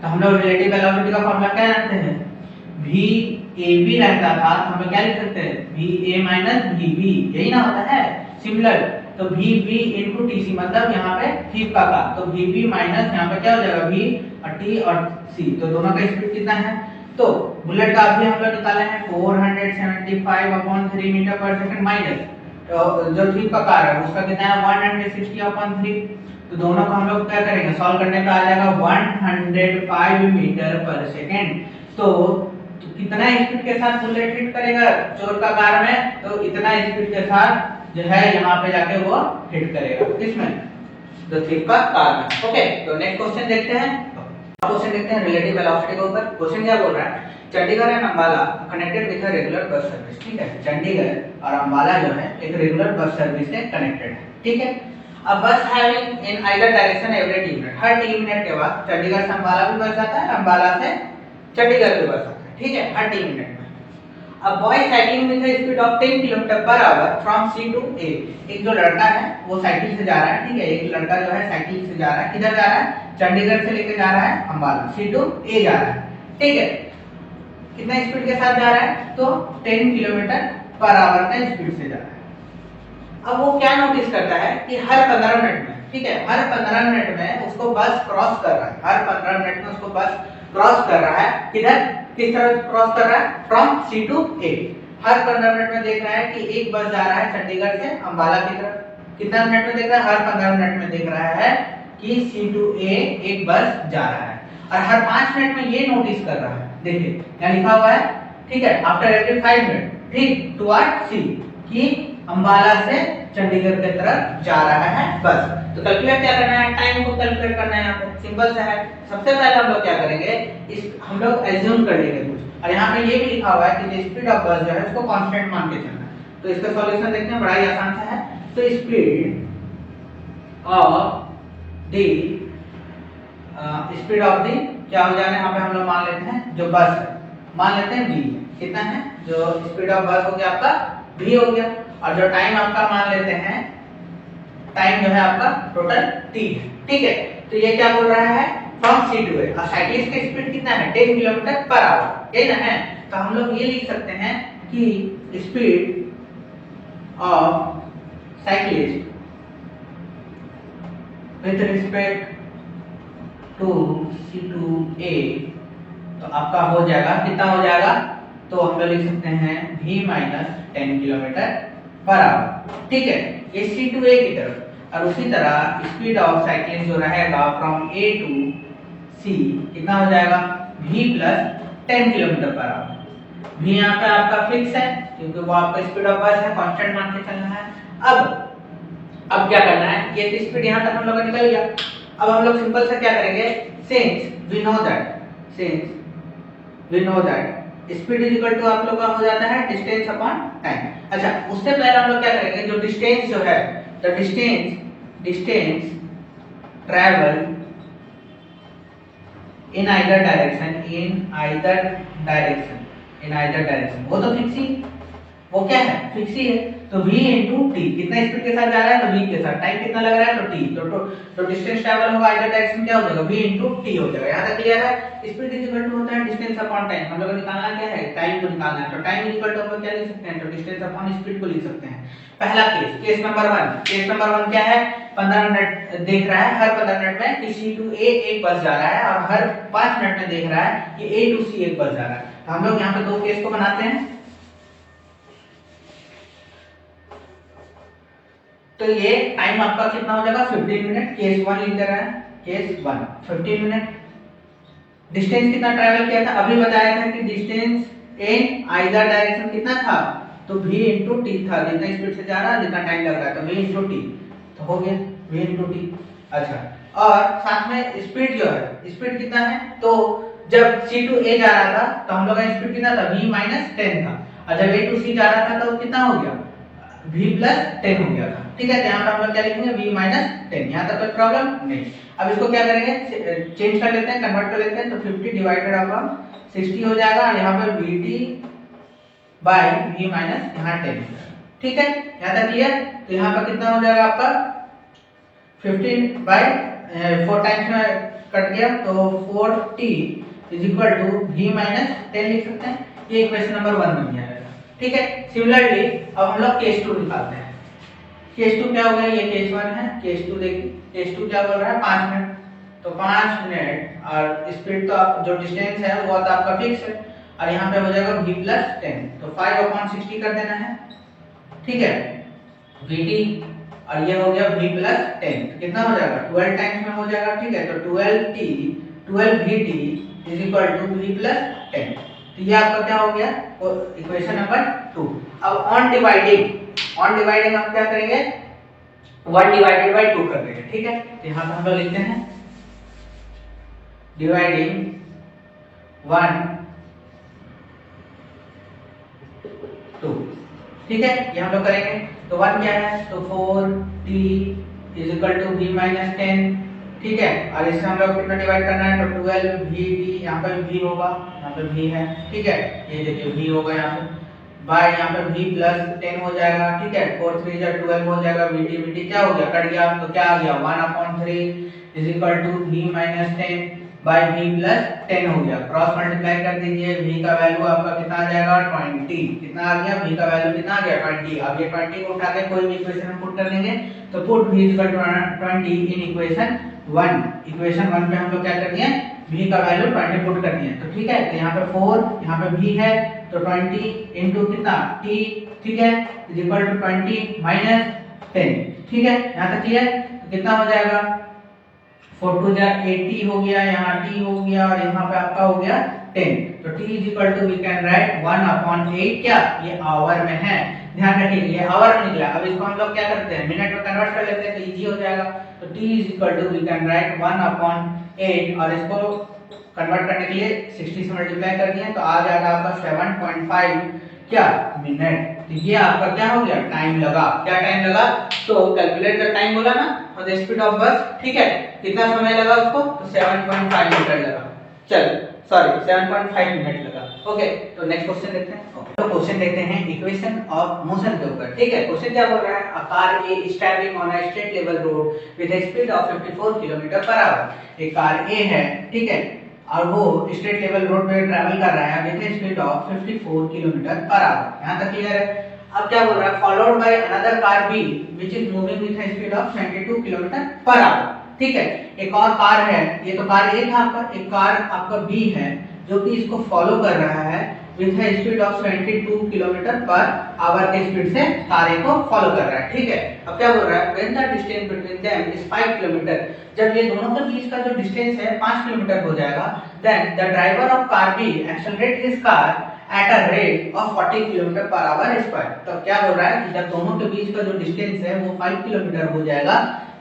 तो हम लोग रिलेटिव वेलोसिटी का फॉर्मूला क्या जानते हैं, v a b रहता था, तो हम लोग क्या लिख सकते हैं, v a minus v b, यही ना होता है सिमिलर। तो v b into t c, मतलब यहाँ पे थिफ का, तो v b माइनस यहाँ पे क्या हो जाएगा, v और t और c, तो दोनों का स्पीड कितना है, तो बुलेट का अभी हम लोग निकाले हैं 475/3 मीटर पर सेकंड माइनस जो थिफ का कार है उसका कितना है 160/3, तो दोनों को हम लोग क्या करेंगे, सॉल्व करने पे आ जाएगा 105 मीटर पर सेकंड। तो कितना स्पीड के साथ बुलेट हिट करेगा चोर का कार में, तो इतना स्पीड के साथ जो है यहाँ पे जाके वो हिट करेगा, किसमें, तो थिफ का कार में। ओके, तो नेक्स्ट क्वेश्चन देखते हैं। क्वेश्चन देखते हैं रिलेटिव वेलोसिटी के ऊपर। क्वेश्चन क्या बोल रहा है, Chandigarh and Ambala connected with a regular bus service, ठीक है। चंडीगढ़ और अंबाला जो है एक रेगुलर बस सर्विस से कनेक्टेड है, ठीक है। अब बस having in either direction every 3 minute, her 3 minute के बाद चंडीगढ़ से अंबाला भी बस जाता है, अंबाला से चंडीगढ़ भी बस आता है, ठीक है, हर 3 मिनट में। अब boy cycling with speed of 10 kilometre per hour from C to A, एक जो लड़का है वो साइकिल से जा रहा है, ठीक है, एक लड़का जो है साइकिल से जा रहा है, किधर जा रहा है, चंडीगढ़ से लेकर जा रहा है अंबाला, सी टू ए जा रहा है, ठीक है। कितना स्पीड के साथ जा रहा है, तो 10 किलोमीटर पर आवर का स्पीड से जा रहा है। अब वो क्या नोटिस करता है कि हर 15 मिनट में, ठीक है, हर 15 मिनट में उसको बस क्रॉस कर रहा है, हर 15 मिनट में उसको बस क्रॉस कर रहा है, किधर, किस तरह क्रॉस कर रहा है, फ्रॉम सी टू ए। हर 15 मिनट में देख रहा है कि एक बस जा रहा है चंडीगढ़ से अंबाला की तरफ, कितना मिनट में देख रहा है, हर 15 मिनट में देख रहा है कि सी टू ए एक बस जा रहा है, और हर 5 मिनट में ये नोटिस कर रहा है, देखिए यहाँ लिखा हुआ है, ठीक है, आफ्टर एवरी 5 मिनट, ठीक, टुवर्ड सी, कि अंबाला से चंडीगढ़ की तरफ जा रहा है बस। तो कैलकुलेट क्या करना है, टाइम को कैलकुलेट करना है, यहाँ पे सिंपल सा है। सबसे पहले हम लोग क्या करेंगे, इस हम लोग एज्यूम कर लेंगे कुछ, और यहाँ पे ये भी लिखा हुआ है कि स्पीड ऑफ बस जो है उसको कांस्टेंट मान के चलना है। तो इसका सॉल्यूशन देखते हैं, बड़ा ही आसान सा है। तो speed of the speed of the क्या हो जाएगा, यहाँ पे हम लोग मान लेते हैं जो बस है, मान लेते हैं v, कितना है, जो स्पीड ऑफ बस हो गया आपका v हो गया, और जो टाइम आपका मान लेते हैं, टाइम जो है आपका टोटल t है, ठीक है। तो ये क्या बोल रहा है, फ्रॉम सी टू ए, और साइकिलिस्ट का स्पीड कितना है, 10 किलोमीटर पर आवर, यही ना है। तो हम लोग ये लिख सकते हैं कि speed of cyclist with respect to C to A, तो आपका हो जाएगा, कितना हो जाएगा, तो हम लोग लिख सकते हैं v minus 10 kilometre per our, ठीक है, ये सी टू ए की तरफ। और उसी तरह स्पीड ऑफ साइकिलिंग जो रहेगा फ्रॉम ए टू सी, कितना हो जाएगा, v plus 10 kilometre per our. v यहाँ पे आपका फिक्स है क्योंकि वो आपका स्पीड ऑफ बस है, कांस्टेंट मान के चलना है। अब क्या करना है, ये स्पीड यहाँ तक हम लोग का निकल गया। अब हम लोग सिंपल से क्या करेंगे, since we know that speed is equal to आप लोग का हो जाता है डिस्टेंस अपॉन टाइम। अच्छा, उससे पहले हम लोग क्या करेंगे, जो डिस्टेंस जो है, the distance travel in either direction, in either direction, in either direction, वो तो फिक्स ही, वो क्या है, फिक्स ही है। तो v इंटू टी, कितना स्पीड के साथ जा रहा है तो v के साथ, टाइम कितना लग रहा है तो t, तो डिस्टेंस ट्रैवल होगा आइदर डायरेक्शन क्या हो जाएगा, v इंटू टी हो जाएगा। यहाँ तक क्लियर है। स्पीड इज इक्वल टू होता है डिस्टेंस अपॉन टाइम, हम लोग को निकालना क्या है, टाइम को निकालना है। तो टाइम इज इक्वल टू हम लोग क्या लिख सकते हैं, तो डिस्टेंस अपॉन स्पीड को लिख सकते हैं। पहला case, case number 1, case number 1 क्या है, 15 मिनट देख रहा है, हर 15 मिनट में कि सी टू ए एक बस जा रहा है, और हर 5 मिनट में देख रहा है कि ए टू सी एक बस जा रहा है। तो हम लोग यहाँ पे दो केस को बनाते हैं। तो ये टाइम आपका कितना हो जाएगा, 15 मिनट, केस 1 लिख दे रहा है, केस 1 15 मिनट। डिस्टेंस कितना ट्रैवल किया था, अभी बताया था कि डिस्टेंस इन आइदर डायरेक्शन कितना था, तो v इंटू टी था, जितना स्पीड से जा रहा है जितना टाइम लग रहा है, तो v इंटू टी, तो हो गया v इंटू टी। अच्छा, और साथ में स्पीड जो है, स्पीड कितना है, तो जब c टू a जा रहा था तो हम लोग का स्पीड कितना था, v माइनस 10 था, और जब a टू c जा रहा था तो कितना हो गया, v प्लस 10 हो गया था। ठीक है, तो यहाँ पर हम लोग क्या लिखेंगे, v माइनस 10, यहाँ तक कोई प्रॉब्लम नहीं। अब इसको क्या करेंगे, चेंज कर लेते हैं, कन्वर्ट कर लेते हैं, तो 50 डिवाइडेड अपॉन 60 हो जाएगा, और यहाँ पर vt बाय v माइनस यहाँ 10। ठीक है, यहाँ तक क्लियर। तो यहाँ पर कितना हो जाएगा आपका 15 बाय 4 टाइम्स में कट गया, तो 4t is equal to v minus 10 लिख सकते हैं। ये इक्वेशन नंबर 1 बन गया है। ठीक है, सिमिलरली अब हम लोग केस 2 निकालते हैं। केस 2 क्या हो गया, ये केस 1 है, केस 2 देखिए, केस 2 क्या बोल रहा है, 5 मिनट, तो 5 मिनट, और स्पीड तो आप जो डिस्टेंस है वो तो आपका फिक्स है, और यहाँ पे हो जाएगा v प्लस 10, तो 5/60 कर देना है। ठीक है, vt, और ये हो गया v प्लस 10, कितना हो जाएगा, 12 टाइम्स में हो जाएगा। ठीक है, तो 12vt is equal to v plus 10। तो ये आपका क्या हो गया, इक्वेशन नंबर 2। अब ऑन डिवाइडिंग हम क्या करेंगे, 1 डिवाइडेड बाय 2 कर देंगे। ठीक है, तो यहाँ पे हम लोग लिखते हैं डिवाइडिंग 1 2। ठीक है, ये हम लोग करेंगे, तो 1 क्या है, तो 4t is equal to v minus 10। ठीक है, और इससे हम लोग कितना डिवाइड करना है, तो 12vt, यहाँ पे v होगा, यहाँ पे v है। ठीक है, ये देखिए v होगा यहाँ पे, बाय यहाँ पे v प्लस 10 हो जाएगा। ठीक है, 4 3 जा 12 हो जाएगा, vt क्या हो गया, कट गया, तो क्या आ गया, 1/3 is equal to v minus 10 by v plus 10 हो गया। क्रॉस मल्टीप्लाई कर दीजिए, v का वैल्यू आपका कितना आ जाएगा, 20। कितना आ गया, v का वैल्यू कितना आ गया, 20। अब ये 20 को उठा के कोई भी इक्वेशन में पुट कर देंगे, तो put v 20 in equation 1। Equation 1 पे हम लोग क्या कर दिए, v का वैल्यू 20 पुट कर दिए। तो ठीक है, तो यहाँ पे 4, यहाँ पे v है, तो 20 इनटू कितना t, ठीक है, इज इक्वल टू 20 माइनस 10। ठीक है, यहाँ तक क्लियर। तो कितना हो जाएगा, 4 2 जा 80 हो गया, यहाँ t हो गया, और यहाँ पे आपका हो गया 10। तो t is equal to we can write 1/8, क्या ये आवर में है, ध्यान रखिए ये आवर में निकला। अब इसको हम लोग क्या करते हैं, मिनट में कन्वर्ट कर लेते हैं, तो इजी हो जाएगा। तो t is equal to we can write 1/8, और इसको कन्वर्ट करने के लिए 60 से मल्टीप्लाई कर दिए, तो आ जाएगा आपका 7.5 क्या मिनट। तो ये आपका क्या हो गया, टाइम लगा। क्या टाइम लगा, तो कैलकुलेट द टाइम बोला ना, फॉर द स्पीड ऑफ बस। ठीक है, कितना समय लगा उसको, तो 7.5 मिनट लगा, चल सॉरी 7.5 मिनट लगा। ओके, तो नेक्स्ट क्वेश्चन देखते हैं। तो क्वेश्चन देखते हैं इक्वेशन ऑफ मोशन के ऊपर। ठीक है, क्वेश्चन क्या बोल रहा है, a car A is travelling on a straight level road with a speed of 54 kilometre per our. एक कार ए है, ठीक है, और वो स्ट्रेट लेवल रोड पे ट्रैवल कर रहा है with speed of 54 kilometre per our. यहाँ तक क्लियर है। अब क्या बोल रहा है, followed by another car B which is moving with speed of 72 kilometre per our. ठीक है, एक और कार है, ये तो कार ए था आपका, एक कार आपका बी है जो कि इसको फॉलो कर रहा है with speed of 72 kilometre per our के स्पीड से कार ए को फॉलो कर रहा है। ठीक है, अब क्या बोल रहा है, when the distance between them is 5 kilometre, जब ये दोनों के बीच का जो डिस्टेंस है 5 किलोमीटर हो जाएगा, then the driver of car be accelerate his car at a rate of 40 kilometre per hour square. तो क्या बोल रहा है कि जब दोनों के बीच का जो डिस्टेंस है वो 5 किलोमीटर हो जाएगा,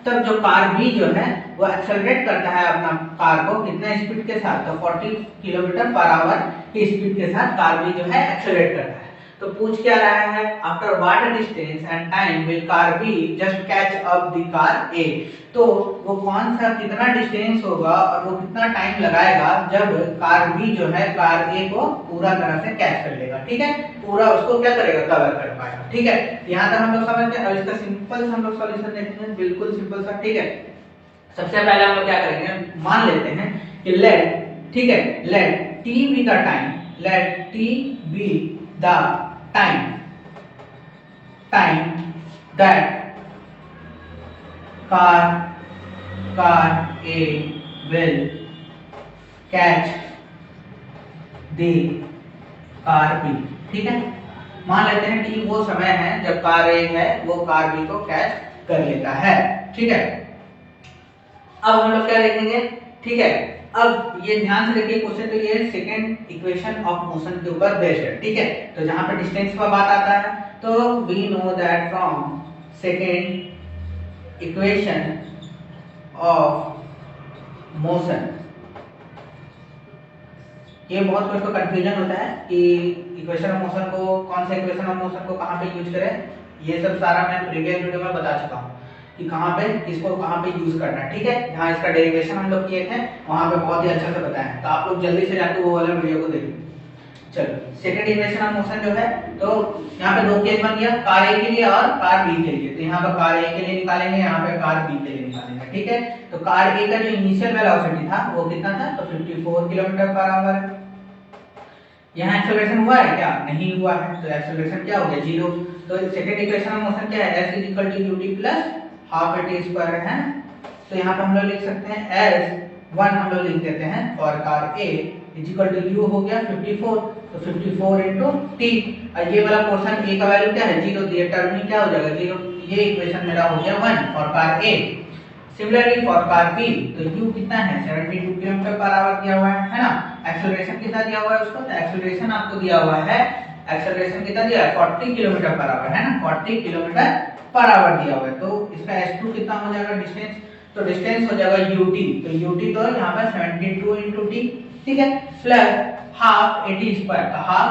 तब जो कार बी जो है वो एक्सेलरेट करता है अपना कार को कितना स्पीड के साथ, तो 40 किलोमीटर पर आवर की स्पीड के साथ कार बी जो है एक्सेलरेट करता है। तो पूछ क्या रहा है, after what distance and time will car be just catch up the car A. तो वो कौन सा कितना डिस्टेंस होगा और वो कितना टाइम लगाएगा जब कार बी जो है कार ए को पूरा तरह से कैच कर लेगा, ठीक है, पूरा उसको क्या करेगा, कवर कर पाएगा, ठीक है। यहाँ तक हम लोग समझते हैं। अब इसका सिंपल हम लोग सॉल्यूशन देखते हैं, बिल्कुल सिंपल सा, ठीक है। सबसे पहले हम लोग क्या करेंगे, मान लेते हैं कि लेट, ठीक है, let T be the time, let T be the time that car A will catch the car B, ठीक है। मान लेते हैं टी वो समय है जब कार ए है वो कार बी को कैच कर लेता है, ठीक है। अब हम लोग क्या देखेंगे, ठीक है। अब ये ध्यान से देखिए क्वेश्चन, तो ये सेकंड इक्वेशन ऑफ मोशन के ऊपर बेस्ड है, ठीक है। तो जहां पर डिस्टेंस का बात आता है तो we know that from second equation of motion, ये बहुत कुछ को कंफ्यूजन होता है कि इक्वेशन ऑफ मोशन को, कौन से इक्वेशन ऑफ मोशन को कहां पे यूज करें। ये सब सारा मैं प्रीवियस वीडियो में बता चुका हूं कि कहां पे किसको कहां पे यूज करना है, ठीक है। जहां इसका डेरिवेशन हम लोग किए थे वहां पे बहुत ही अच्छा से बताया है, तो आप लोग जल्दी से जाके वो वाला वीडियो को देखिए। चलो, सेकंड इक्वेशन ऑफ मोशन जो है, तो यहाँ पे दो केस बन गया, कार ए के लिए और कार बी के लिए। तो यहाँ पे कार ए के लिए निकालेंगे, यहाँ पे कार बी के लिए निकालेंगे, ठीक है। तो कार ए का जो इनिशियल वेलोसिटी था वो कितना था, तो 54 किलोमीटर पर आवर। यहाँ एक्सेलरेशन हुआ है क्या, नहीं हुआ है, तो एक्सेलरेशन क्या हो गया, 0। तो सेकंड इक्वेशन ऑफ मोशन क्या है, s ut plus half at square है। तो यहाँ पे हम लोग लिख सकते हैं s1 हम लोग लिख देते हैं फॉर कार a u हो गया 54, तो 54 into t। और ये वाला पोर्शन a का वैल्यू क्या है, 0, ये टर्म में क्या हो जाएगा, 0। ये इक्वेशन मेरा हो गया 1 for car a। Similarly for car b, तो u कितना है, 72 किलोमीटर पर आवर दिया हुआ है ना। एक्सेलरेशन कितना दिया हुआ है उसको, तो एक्सेलरेशन आपको दिया हुआ है, एक्सेलरेशन कितना दिया है, 40 किलोमीटर पर आवर है ना, 40 किलोमीटर पर आवर दिया हुआ है। तो इसका s2 कितना हो जाएगा डिस्टेंस, तो डिस्टेंस हो जाएगा ut, तो ut तो यहाँ पर 72 into t, ठीक है, प्लस हाफ at स्क्वायर, तो हाफ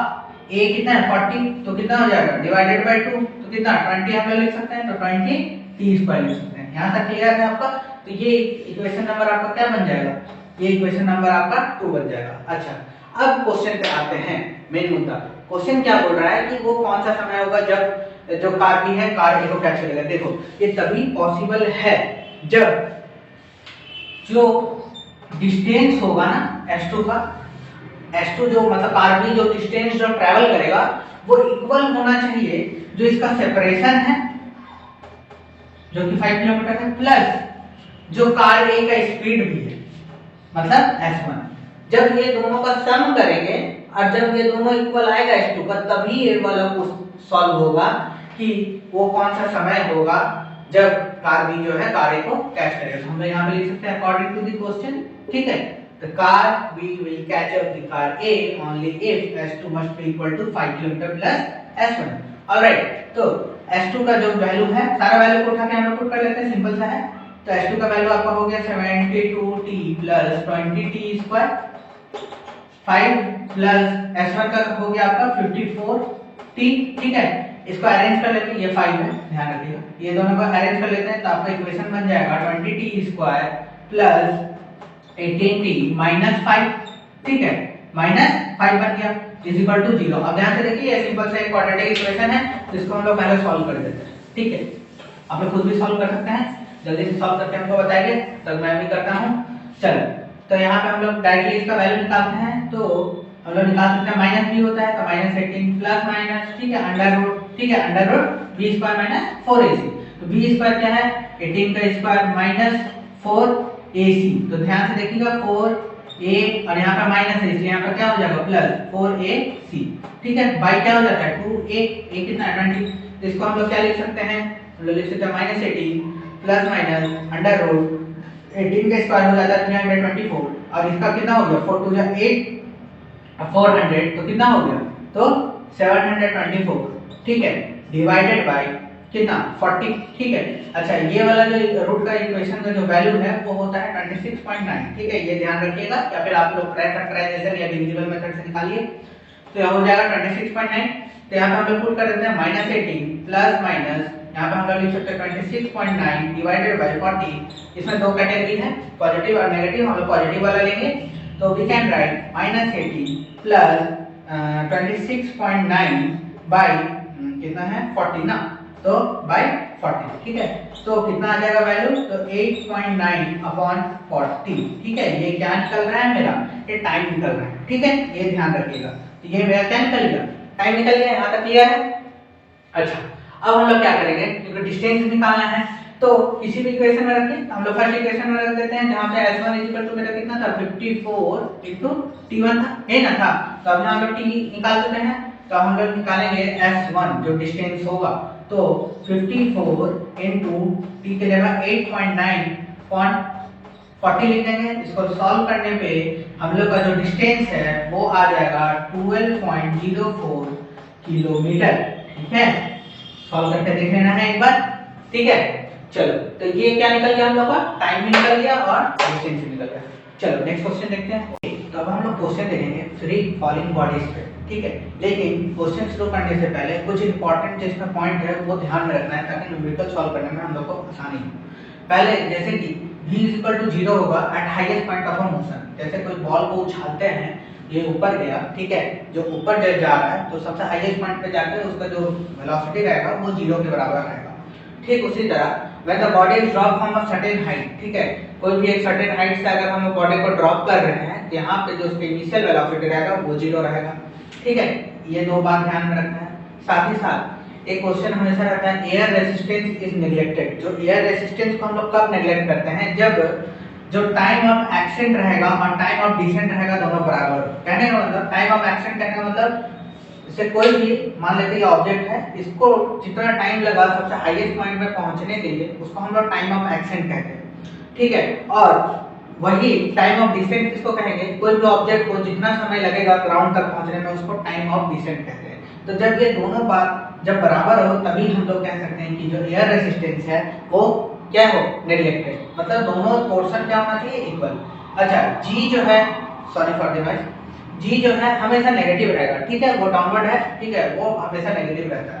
a कितना है 40, तो कितना हो जाएगा डिवाइडेड बाय 2, तो कितना 20 हम लोग लिख सकते हैं, तो 20 t स्क्वायर लिख सकते हैं। यहाँ तक क्लियर है आपका। तो ये इक्वेशन नंबर आपका क्या बन जाएगा, ये इक्वेशन नंबर आपका 2 बन जाएगा। अच्छा, अब क्वेश्चन पे आते हैं, मेन मुद्दा। क्वेश्चन क्या बोल रहा है कि वो कौन सा समय होगा जब जो कार बी है कार ए को कैच करेगा। देखो, ये तभी पॉसिबल है जब जो डिस्टेंस होगा ना s2 का, s2 जो मतलब कार बी जो डिस्टेंस जो ट्रैवल करेगा वो इक्वल होना चाहिए जो इसका सेपरेशन है जो कि 5 किलोमीटर है, प्लस जो कार ए का स्पीड भी है मतलब s1। जब ये दोनों का सम करेंगे और जब ये दोनों इक्वल आएगा s2 का, तभी ये वाला सॉल्व होगा कि वो कौन सा समय होगा जब कार बी जो है कार ए को कैच करेगा। तो हम यहाँ पे लिख सकते हैं अकॉर्डिंग टू द क्वेश्चन, ठीक है। The car B will catch up the car A only if s2 must be equal to 5 kilometre plus s1। Alright, तो s2 का जो वैल्यू है, सारा वैल्यू को उठा के हम लोग पुट कर लेते हैं, सिंपल सा है। तो s2 का वैल्यू आपका हो गया 72t plus 20t square, 5 plus s1 का हो गया आपका 54t, ठीक है। इसको अरेंज कर लेते हैं, ये 5 है, ध्यान रखिएगा, ये दोनों को अरेंज कर लेते हैं तो आपका इक्वेशन बन जाएगा 20t square plus 18t minus 5, ठीक है, माइनस 5 बन गया इज इक्वल टू 0। अब ध्यान से देखिए, ये सिंपल सा एक क्वाड्रेटिक इक्वेशन है जिसको हम लोग पहले सॉल्व कर देते हैं, ठीक है। आप लोग खुद भी सॉल्व कर सकते हैं, जल्दी से सॉल्व करके हमको बताइए, तब मैं भी करता हूं। चलो, तो यहाँ पे हम लोग डायरेक्टली इसका वैल्यू निकालते हैं, तो हम लोग निकाल सकते हैं माइनस भी होता है तो माइनस 18 प्लस माइनस, ठीक है, अंडर रूट, ठीक है, under root b square minus 4ac। तो b स्क्वायर क्या है, 18 का स्क्वायर माइनस 4ac। तो ध्यान से देखिएगा 4a और यहाँ पर माइनस है इसलिए यहाँ पर क्या हो जाएगा प्लस 4ac, ठीक है। बाई क्या हो जाता है 2a, a कितना है 20, तो इसको हम लोग क्या लिख सकते हैं, हम लोग लिख सकते हैं minus 18 plus minus under root 18 का स्क्वायर हो जाता है 324 और इसका कितना हो गया 4 2 8 400, तो कितना हो गया, तो 724, ठीक है, डिवाइडेड बाय कितना 40, ठीक है। अच्छा, ये वाला जो रूट का इक्वेशन का जो वैल्यू है वो होता है 26.9, ठीक है, ये ध्यान रखिएगा, या फिर आप लोग फैक्टराइजेशन या डिविजिबल मेथड से निकालिए। तो यहाँ हो जाएगा 26.9। तो यहाँ पे हम लोग पुट कर देते हैं -18 प्लस माइनस, यहाँ पे हम लोग लिख सकते हैं 26.9 डिवाइडेड बाय 40। इसमें दो कैटेगरी है, पॉजिटिव और नेगेटिव, हम लोग पॉजिटिव वाला लेंगे। तो we can write -18 plus 26.9 by कितना है 40 ना, तो बाय 40, ठीक है। तो कितना आ जाएगा वैल्यू, तो 8.9/40, ठीक है। ये क्या निकल रहा है मेरा, ये टाइम निकल रहा है, ठीक है, ये ध्यान रखिएगा। तो ये मेरा क्या निकल गया, टाइम निकल गया, यहाँ तक क्लियर है। अच्छा, अब हम लोग क्या करेंगे, क्योंकि डिस्टेंस निकालना है तो किसी भी इक्वेशन में रखें। हम लोग फर्स्ट इक्वेशन में रख देते हैं, जहाँ पे s1 मेरा कितना था 54 t1 था, है ना था। तो अब यहाँ पे t निकाल देते हैं। तो हम लोग निकालेंगे s1 जो डिस्टेंस होगा, तो 54 t के जगह 8.9/40 लिख देंगे। इसको सॉल्व करने पे हम लोग का जो डिस्टेंस है वो आ जाएगा 12.04 किलोमीटर, ठीक है। सॉल्व करके देख लेना है एक बार, ठीक है। चलो, तो ये क्या निकल गया हम लोग का, टाइम भी निकल गया और डिस्टेंस भी निकल गया। चलो नेक्स्ट क्वेश्चन देखते हैं। तो अब हम लोग क्वेश्चन देखेंगे फ्री फॉलिंग बॉडीज पे, ठीक है। लेकिन क्वेश्चन शुरू करने से पहले कुछ इंपॉर्टेंट जिसमें पॉइंट है वो ध्यान में रखना है, ताकि न्यूमेरिकल सॉल्व करने में हम लोग को आसानी हो। पहले जैसे कि v = 0 होगा eight highest point of motion. जैसे कोई बॉल को उछालते हैं, ये ऊपर गया, ठीक है, जो ऊपर जब जा रहा है तो सबसे हाईएस्ट पॉइंट पे जाकर उसका जो वेलोसिटी रहेगा वो 0 के बराबर रहेगा। ठीक उसी तरह when the body is dropped from a certain height, ठीक है, कोई भी एक सर्टेन हाइट से अगर हम बॉडी को ड्रॉप कर रहे हैं तो यहाँ पे जो उसका इनिशियल वेलोसिटी रहेगा वो 0 रहेगा, ठीक है। ये दो बात ध्यान में रखना है। साथ ही साथ एक क्वेश्चन हमेशा रहता है, एयर रेजिस्टेंस इज नेग्लेक्टेड। जो एयर रेजिस्टेंस को हम लोग कब नेग्लेक्ट करते हैं, जब जो टाइम ऑफ एक्सेंट रहेगा और टाइम ऑफ डिसेंट रहेगा दोनों बराबर। कहने का मतलब टाइम ऑफ एक्सेंट कहने का मतलब जैसे कोई भी मान लेते हैं ऑब्जेक्ट है, इसको जितना टाइम लगा सबसे हाईएस्ट पॉइंट पे पहुंचने के लिए उसको हम लोग टाइम ऑफ एक्सेंट कहते हैं, ठीक है। और वही टाइम ऑफ डिसेंट किसको कहेंगे, कोई भी ऑब्जेक्ट को जितना समय लगेगा ग्राउंड तक पहुंचने में उसको टाइम ऑफ डिसेंट कहते हैं। तो जब ये दोनों बात जब बराबर हो तभी हम लोग कह सकते हैं कि जो एयर रेजिस्टेंस है वो क्या हो, नेग्लेक्टेड, मतलब दोनों पोर्शन क्या होना चाहिए, इक्वल। अच्छा, जी जो है, सॉरी फॉर द नॉइस, जी जो है हमेशा नेगेटिव रहेगा, ठीक है, वो डाउनवर्ड है, ठीक है, वो हमेशा नेगेटिव रहता है।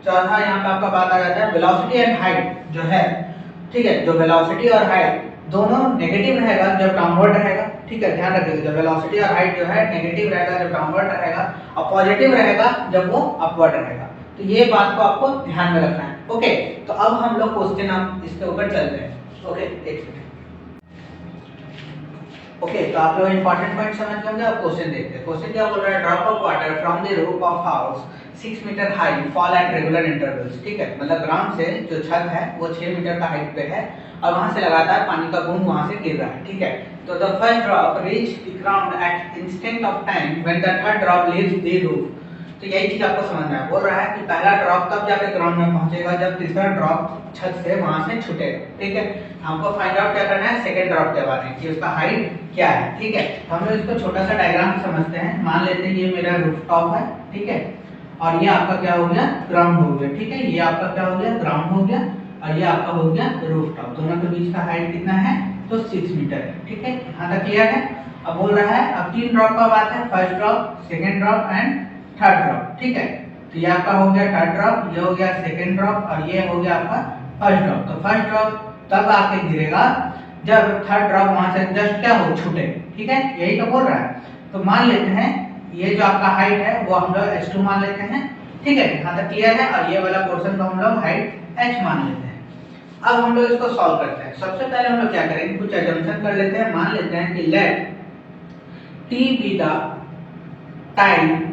चौथा यहाँ पे आपका बात आ जाता है वेलोसिटी एंड हाइट जो है, ठीक है, जो वेलोसिटी और हाइट दोनों नेगेटिव रहेगा जब डाउनवर्ड रहेगा, ठीक है, ध्यान रखिएगा। जब वेलोसिटी और हाइट जो है नेगेटिव रहेगा जब डाउनवर्ड रहेगा, और पॉजिटिव रहेगा जब वो अपवर्ड रहेगा। तो ये बात को आपको ध्यान में रखना है, ओके। तो अब हम लोग क्वेश्चन हम इसके ऊपर चलते हैं, ओके। एक सेकंड, ओके। तो आप लोग इंपॉर्टेंट पॉइंट समझ गए होंगे। अब क्वेश्चन देखते हैं। क्वेश्चन क्या बोल रहा है, drop of water from the roof of house 6 metre high fall at regular intervals, ठीक है, मतलब ग्राउंड से जो छत है वो 6 मीटर का हाइट पे है और वहां से लगातार पानी का बूंद वहां से गिर रहा है, ठीक है। तो the first drop reach the ground at instant of time when the third drop leaves the roof. तो यही चीज आपको समझना है। बोल रहा है कि पहला ड्रॉप तब जाके ग्राउंड में पहुंचेगा जब तीसरा ड्रॉप छत से वहां से छूटेगा, ठीक है। हमको फाइंड आउट क्या करना है, सेकंड ड्रॉप के बारे में कि उसका हाइट क्या है, ठीक है। तो हम लोग इसको छोटा सा डायग्राम समझते हैं। मान लेते हैं ये मेरा रूफटॉप है, ठीक है, और ये आपका क्या हो गया, ग्राउंड हो गया, ठीक है। ये आपका क्या हो गया, ग्राउंड हो गया, और ये आपका हो गया रूफटॉप। दोनों के बीच का हाइट कितना है, तो 6 मीटर है, ठीक है। यहाँ तक क्लियर है। अब बोल रहा है, अब 3 ड्रॉप का बात है, first drop, second drop and third drop, ठीक है। तो ये आपका हो गया थर्ड ड्रॉप, ये हो गया सेकंड ड्रॉप और ये हो गया आपका फर्स्ट ड्रॉप। तो फर्स्ट ड्रॉप तब आके गिरेगा जब थर्ड ड्रॉप वहां से जस्ट क्या हो, छूटे, ठीक है, यही तो बोल रहा है। तो मान लेते हैं ये जो आपका हाइट है वो हम लोग h2 मान लेते हैं, ठीक है, यहाँ तक क्लियर है। और ये वाला पोर्शन को हम लोग हाइट h मान लेते हैं। अब हम लोग इसको सॉल्व करते हैं। सबसे पहले हम लोग क्या करेंगे, कुछ एजम्पशन कर लेते हैं। मान लेते हैं कि let t be the time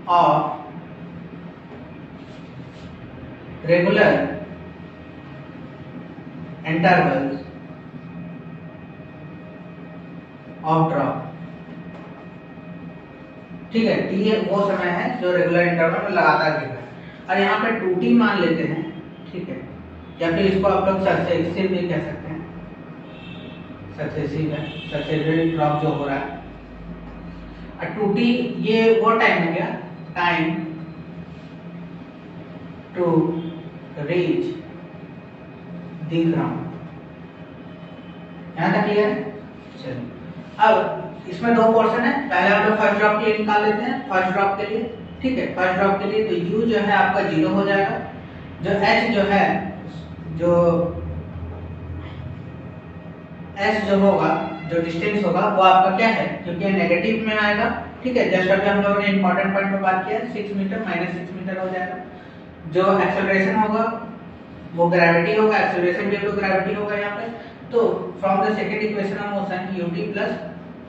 of regular intervals of drop, ठीक है। टी वो समय है जो रेगुलर इंटरवल में लगातार गिर रहा है। और यहाँ पे 2t मान लेते हैं, ठीक है, या फिर इसको आप लोग सक्सेसिव भी कह सकते हैं, सक्सेसिव है, सक्सेसिव ड्रॉप जो हो रहा है। और 2t ये वो टाइम हो गया, time to reach the ground. यहाँ तक क्लियर है। चलिए अब इसमें दो पोर्शन है, पहले हम लोग फर्स्ट ड्रॉप के लिए निकाल लेते हैं, फर्स्ट ड्रॉप के लिए, ठीक है। फर्स्ट ड्रॉप के लिए तो u जो है आपका 0 हो जाएगा, जो h जो है, जो s जो होगा, जो डिस्टेंस होगा वो आपका क्या है, क्योंकि नेगेटिव में आएगा, ठीक है। जस्ट अभी हम लोगों ने इंपॉर्टेंट पॉइंट पे बात किया, 6 मीटर माइनस 6 मीटर हो जाएगा। जो एक्सेलरेशन होगा वो ग्रेविटी होगा, एक्सेलरेशन भी तो ग्रेविटी होगा यहाँ पे। तो from the second equation of motion ut plus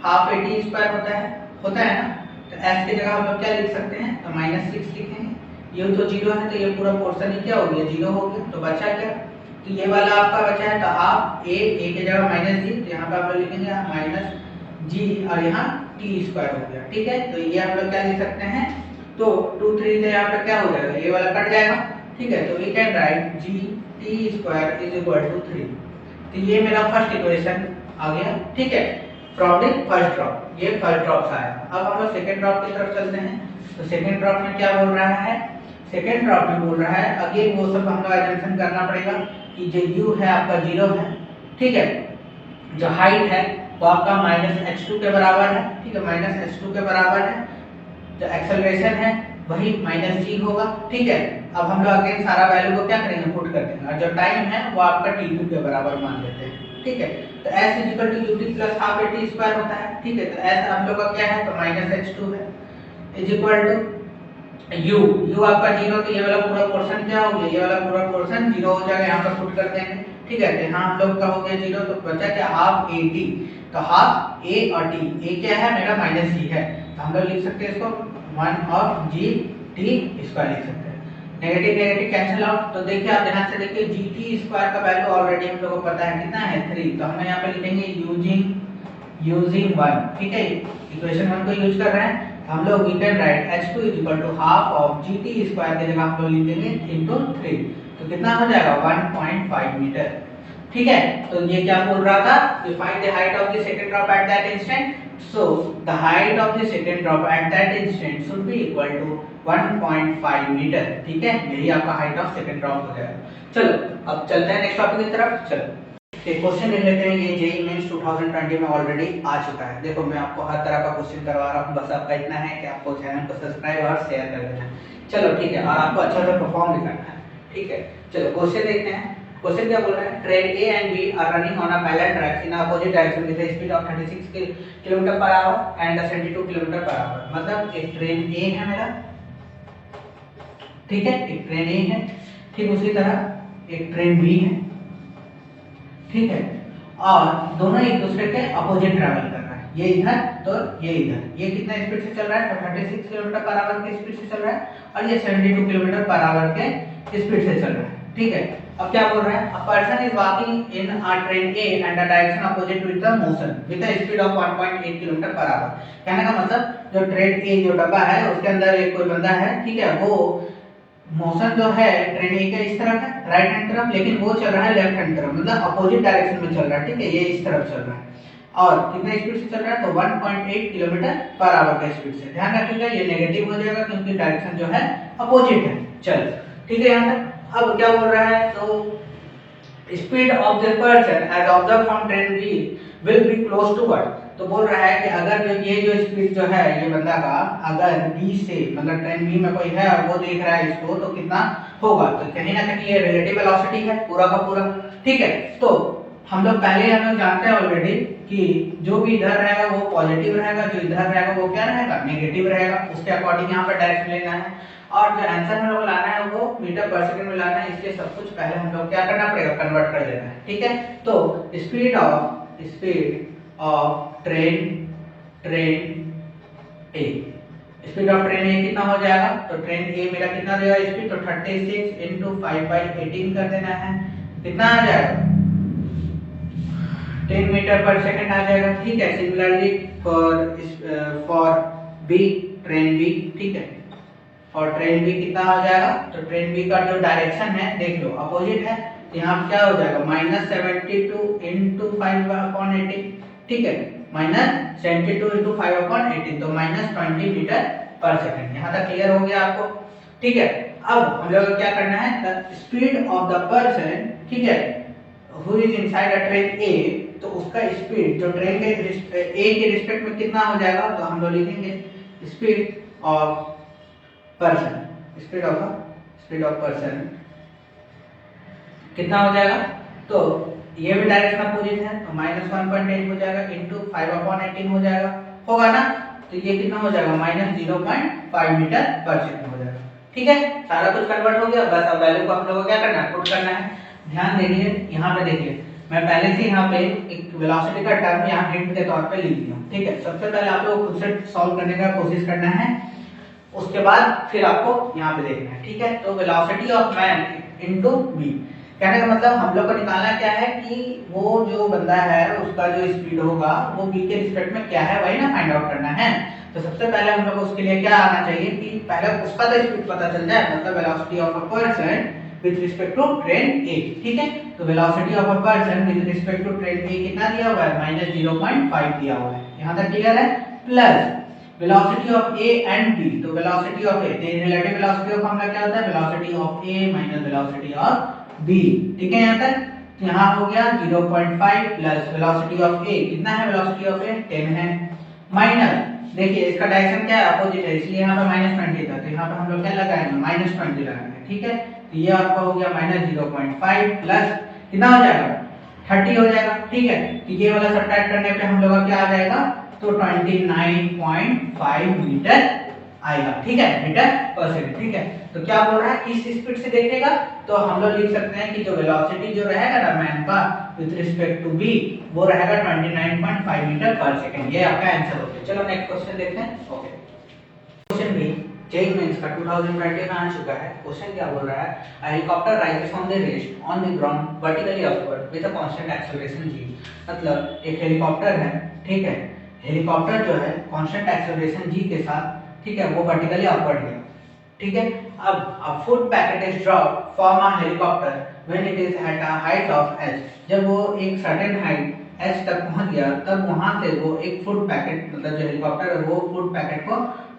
half at square होता है ना। तो s की जगह हम लोग क्या लिख सकते हैं, तो -6 लिखेंगे। u तो 0 है तो ये पूरा पोर्शन ही क्या हो गया, 0 हो गया। तो बचा क्या, तो ये वाला आपका बचा है, तो हाफ a की जगह -g, तो यहाँ पे आप लोग लिखेंगे -g और यहाँ t स्क्वायर हो गया, ठीक है। तो ये हम लोग क्या लिख सकते हैं, तो 2 3 से यहाँ पे क्या हो जाएगा, ये वाला कट जाएगा, ठीक है। तो we can write g t square is equal to 3। तो ये मेरा फर्स्ट इक्वेशन आ गया, ठीक है, फ्रॉम द फर्स्ट ड्रॉप। ये फर्स्ट ड्रॉप से आया। अब हम लोग सेकंड ड्रॉप की तरफ चलते हैं। तो सेकंड ड्रॉप में क्या बोल रहा है, सेकंड ड्रॉप में बोल रहा है, अगेन वो सब हम लोग अजम्पशन करना पड़ेगा कि जो u है आपका 0 है, ठीक है। जो हाइट है वो आपका -h2 के बराबर है, ठीक है, -h2 के बराबर है। जो एक्सेलरेशन है वही -g होगा, ठीक है। अब हम लोग अगेन सारा वैल्यू को क्या करेंगे, पुट कर देंगे, और जो टाइम है वो आपका t2 के बराबर मान लेते हैं, ठीक है। तो s ut plus half at square होता है, ठीक है। तो s हम लोग का क्या है, तो -h2 है, इज इक्वल टू u आपका 0, तो ये वाला पूरा पोर्शन क्या हो गया, ये वाला पूरा पोर्शन 0 हो जाएगा, यहाँ पर पुट कर देंगे, ठीक है। तो यहाँ हम लोग का हो गया 0, तो बचा क्या, हाफ at। तो हाफ a और t, a क्या है मेरा -g है, तो हम लोग लिख सकते हैं इसको 1 ऑफ g t स्क्वायर लिख सकते हैं। Negative negative cancel out. तो देखिए आप ध्यान से देखिए, जी टी स्क्वायर का वैल्यू ऑलरेडी हम लोग को पता है कितना है, 3। तो हम यहाँ पे लिखेंगे यूजिंग 1, ठीक है, इक्वेशन 1 को यूज कर रहे हैं। हम लोग we can write h2 is equal to half of G T square की जगह हम लोग लिखेंगे इनटू 3। तो कितना हो जाएगा, 1.5 मीटर, ठीक है। तो ये क्या बोल रहा था, find the height of the second drop at that instant. So the height of the second drop at that instant should be equal to 1.5 metre, ठीक है। यही आपका हाइट ऑफ सेकंड ड्रॉप हो जाएगा। चलो अब चलते हैं नेक्स्ट टॉपिक की तरफ। चलो एक क्वेश्चन ले लेते हैं, ये जेईई मेंस 2020 में ऑलरेडी आ चुका है। देखो मैं आपको हर तरह का क्वेश्चन करवा रहा हूँ, बस आपका इतना है कि आपको चैनल को सब्सक्राइब और शेयर कर देना है। चलो ठीक है, और आपको अच्छा से परफॉर्म भी करना है, ठीक है। चलो क्वेश्चन देखते हैं। क्वेश्चन क्या बोल रहा है, train A and B are running on a parallel track in opposite direction with a speed of 36 kilometre per hour and 72 kilometre per hour. मतलब एक ट्रेन ए है मेरा, ठीक है, एक ट्रेन ए है, ठीक उसी तरह एक ट्रेन बी है, ठीक है, और दोनों एक दूसरे के अपोजिट ट्रैवल कर रहा है, ये इधर तो ये इधर। ये कितना स्पीड से चल रहा है, तो 36 किलोमीटर पर आवर की स्पीड से चल रहा है, और ये 72 किलोमीटर पर आवर के स्पीड से चल रहा है, ठीक है। अब क्या बोल रहा है, a person is walking in a train A and the direction opposite with the motion with a speed of 1.8 kilometre per our. कहने का मतलब जो ट्रेन ए जो डब्बा है उसके अंदर एक कोई बंदा है, ठीक है, वो मोशन जो है ट्रेन ए का इस तरफ है, राइट हैंड तरफ, लेकिन वो चल रहा है लेफ्ट हैंड तरफ, मतलब अपोजिट डायरेक्शन में चल रहा है, ठीक है, ये इस तरफ चल रहा है। और कितने स्पीड से चल रहा है, तो 1.8 किलोमीटर पर आवर के स्पीड से। ध्यान रखिएगा ये नेगेटिव हो जाएगा क्योंकि डायरेक्शन जो है अपोजिट है। चल ठीक है, यहाँ तक। अब क्या बोल रहा है, तो speed of the person as observe from train B will be close to what. तो बोल रहा है कि अगर ये जो स्पीड जो है ये बंदा का अगर बी से, मतलब ट्रेन बी में कोई है और वो देख रहा है इसको, तो कितना होगा, तो कहीं ना कहीं ये रिलेटिव वेलोसिटी है पूरा का पूरा, ठीक है। तो हम लोग पहले हम लोग जानते हैं ऑलरेडी कि जो भी इधर रहेगा वो पॉजिटिव रहेगा, जो इधर रहेगा वो क्या रहेगा, नेगेटिव रहेगा। उसके अकॉर्डिंग यहाँ पर डायरेक्शन लेना है, और जो आंसर हम लोग लाना है वो मीटर पर सेकंड में लाना है, इसलिए सब कुछ पहले हम लोग क्या करना पड़ेगा, कन्वर्ट कर लेना है, ठीक है। तो speed of train A, speed of train A कितना हो जाएगा, तो ट्रेन ए मेरा कितना देगा स्पीड, तो 36 × 5/18 कर देना है, कितना आ जाएगा 10 मीटर पर सेकंड आ जाएगा, ठीक है। Similarly for B, train B, ठीक है, और ट्रेन बी कितना हो जाएगा, तो ट्रेन बी का जो डायरेक्शन है देख लो अपोजिट है, तो यहाँ क्या हो जाएगा -72 × 5/18, ठीक है, -72 × 5/18, तो -20 मीटर पर सेकंड। यहाँ तक क्लियर हो गया आपको, ठीक है। अब हम लोग क्या करना है, the speed of the person, ठीक है, who is inside a train A तो उसका स्पीड जो ट्रेन के ए के रिस्पेक्ट में कितना हो जाएगा, तो हम लोग लिखेंगे speed of person, speed of person कितना हो जाएगा, तो ये भी डायरेक्शन अपोजिट है तो -1.8 हो जाएगा इंटू 5/18 हो जाएगा, होगा ना, तो ये कितना हो जाएगा -0.5 मीटर पर सेकंड हो जाएगा। ठीक है, सारा कुछ कन्वर्ट हो गया, बस अब वैल्यू को आप लोगों को क्या करना है, पुट करना है। ध्यान दीजिए यहाँ पे देखिए, मैं पहले से यहाँ पे एक वेलोसिटी का टर्म यहाँ हिंट के तौर पे लिख दिया। ठीक है, सबसे पहले आप लोग खुद से सॉल्व करने का कोशिश करना है, उसके बाद फिर आपको यहाँ पे देखना है। ठीक है, तो velocity of man into v, कहने का मतलब हम लोग को निकालना क्या है कि वो जो बंदा है उसका जो स्पीड होगा वो v के रिस्पेक्ट में क्या है, वही ना फाइंड आउट करना है। तो सबसे पहले हम लोग उसके लिए क्या आना चाहिए कि पहले उसका तो स्पीड पता चल जाए, मतलब velocity of a person with respect to train A. ठीक है, तो velocity of a person with respect to train A कितना दिया हुआ है, -0.5 दिया हुआ है, यहाँ तक क्लियर है। Plus velocity of A and B, तो velocity of A, relative velocity of formula क्या होता है, velocity of A minus velocity of B. ठीक है, यहाँ तक, तो यहाँ हो गया 0.5 प्लस वेलोसिटी ऑफ ए कितना है, वेलोसिटी ऑफ ए 10 है, माइनस देखिए इसका डायरेक्शन क्या है, अपोजिट है, इसलिए यहाँ पे -20 था, तो यहाँ पे हम लोग क्या लगाएंगे, -20 लगाएंगे। ठीक है, तो ये आपका हो गया -0.5 प्लस कितना हो जाएगा 30 हो जाएगा। ठीक है, तो ये वाला सब्ट्रैक्ट करने पे हम लोग का क्या आ जाएगा, तो 29.5 मीटर आएगा। ठीक है, मीटर पर सेकंड। ठीक है, तो क्या बोल रहा है, इस स्पीड से देखेगा तो हम लोग लिख सकते हैं कि जो वेलोसिटी जो रहेगा ना मैन का विद रिस्पेक्ट टू बी, वो रहेगा 29.5 मीटर पर सेकंड। ये आपका आंसर हो गया। चलो नेक्स्ट क्वेश्चन देखते हैं। ओके, क्वेश्चन भी जेईई मेंस का 2020 में आ चुका है। क्वेश्चन क्या बोल रहा है, a helicopter rises on the rest on the ground vertically upward with a constant acceleration g। मतलब एक हेलीकॉप्टर है, ठीक है, हेलीकॉप्टर जो है कांस्टेंट एक्सेलरेशन g के साथ, ठीक है, वो वर्टिकली अपवर्ड गया। ठीक है, अब a food packet is dropped from a helicopter when it is at a height of h। जब वो एक सर्टेन हाइट h तक पहुंच गया तब वहां से वो एक फूड पैकेट, मतलब जो हेलीकॉप्टर है वो फूड पैकेट को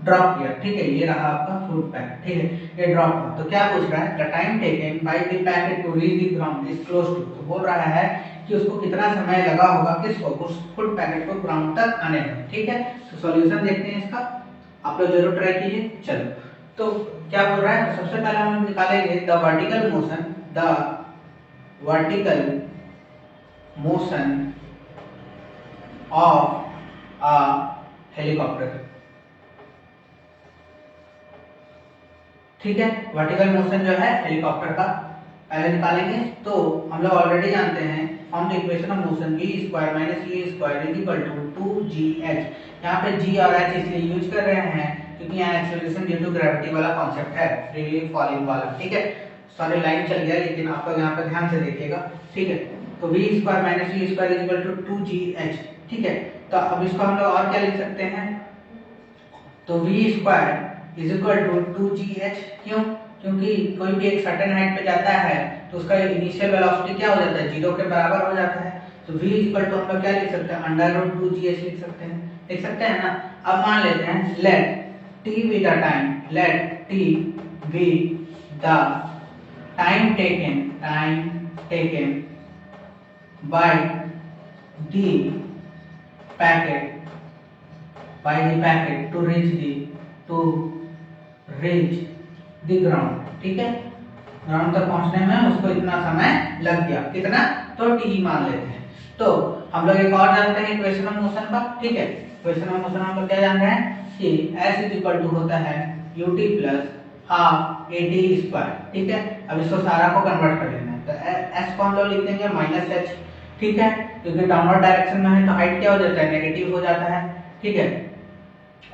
ड्रॉप किया। ठीक है, ये रहा आपका फूड पैकेट। ठीक है, ये ड्रॉप हुआ, तो क्या पूछ रहा है, the time taken by the packet to reach the ground is close to. तो बोल रहा है कि उसको कितना समय लगा होगा, किसको, उस फूड पैकेट को ग्राउंड तक आने में। ठीक है, तो सॉल्यूशन देखते हैं इसका, आप लोग जरूर ट्राई कीजिए। चलो, तो क्या बोल रहा है, तो सबसे पहले हम निकालेंगे the vertical motion of a helicopter. ठीक है, वर्टिकल मोशन जो है हेलीकॉप्टर का पहले निकालेंगे। तो हम लोग ऑलरेडी जानते हैं from the equation of motion v square minus e square is equal to 2gh। यहाँ पे g और h इसलिए यूज कर रहे हैं क्योंकि यहाँ एक्सेलरेशन ड्यू टू ग्रेविटी वाला कॉन्सेप्ट है, फ्रीली फॉलिंग वाला। ठीक है, सॉरी लाइन चल गया, लेकिन आप लोग यहाँ पे ध्यान से देखिएगा। ठीक है, तो v square minus e square is equal to 2gh। ठीक है, तो अब इसको हम लोग और क्या लिख सकते हैं, तो v square is equal to 2gh। क्यों, क्योंकि कोई भी एक सर्टेन हाइट पे जाता है तो उसका इनिशियल वेलोसिटी क्या हो जाता है, 0 के बराबर हो जाता है। तो v इक्वल टू हम लोग क्या लिख सकते हैं, √2gh लिख सकते हैं, लिख सकते हैं ना। अब मान लेते हैं late t be the time, let t be the time taken by the packet to reach the ground। ठीक है, ग्राउंड तक पहुंचने में उसको इतना समय लग गया, कितना, तो t मान लेते हैं। तो हम लोग एक और जानते हैं इक्वेशन ऑफ मोशन का। ठीक है, इक्वेशन ऑफ मोशन हम लोग क्या जान रहे हैं कि s इज इक्वल टू होता है ut plus half at square. ठीक है, अब इसको सारा को कन्वर्ट कर लेना है, तो s को हम लोग लिख देंगे -h। ठीक है, क्योंकि डाउनवर्ड डायरेक्शन में है तो हाइट क्या हो जाता है, नेगेटिव हो जाता है। ठीक है,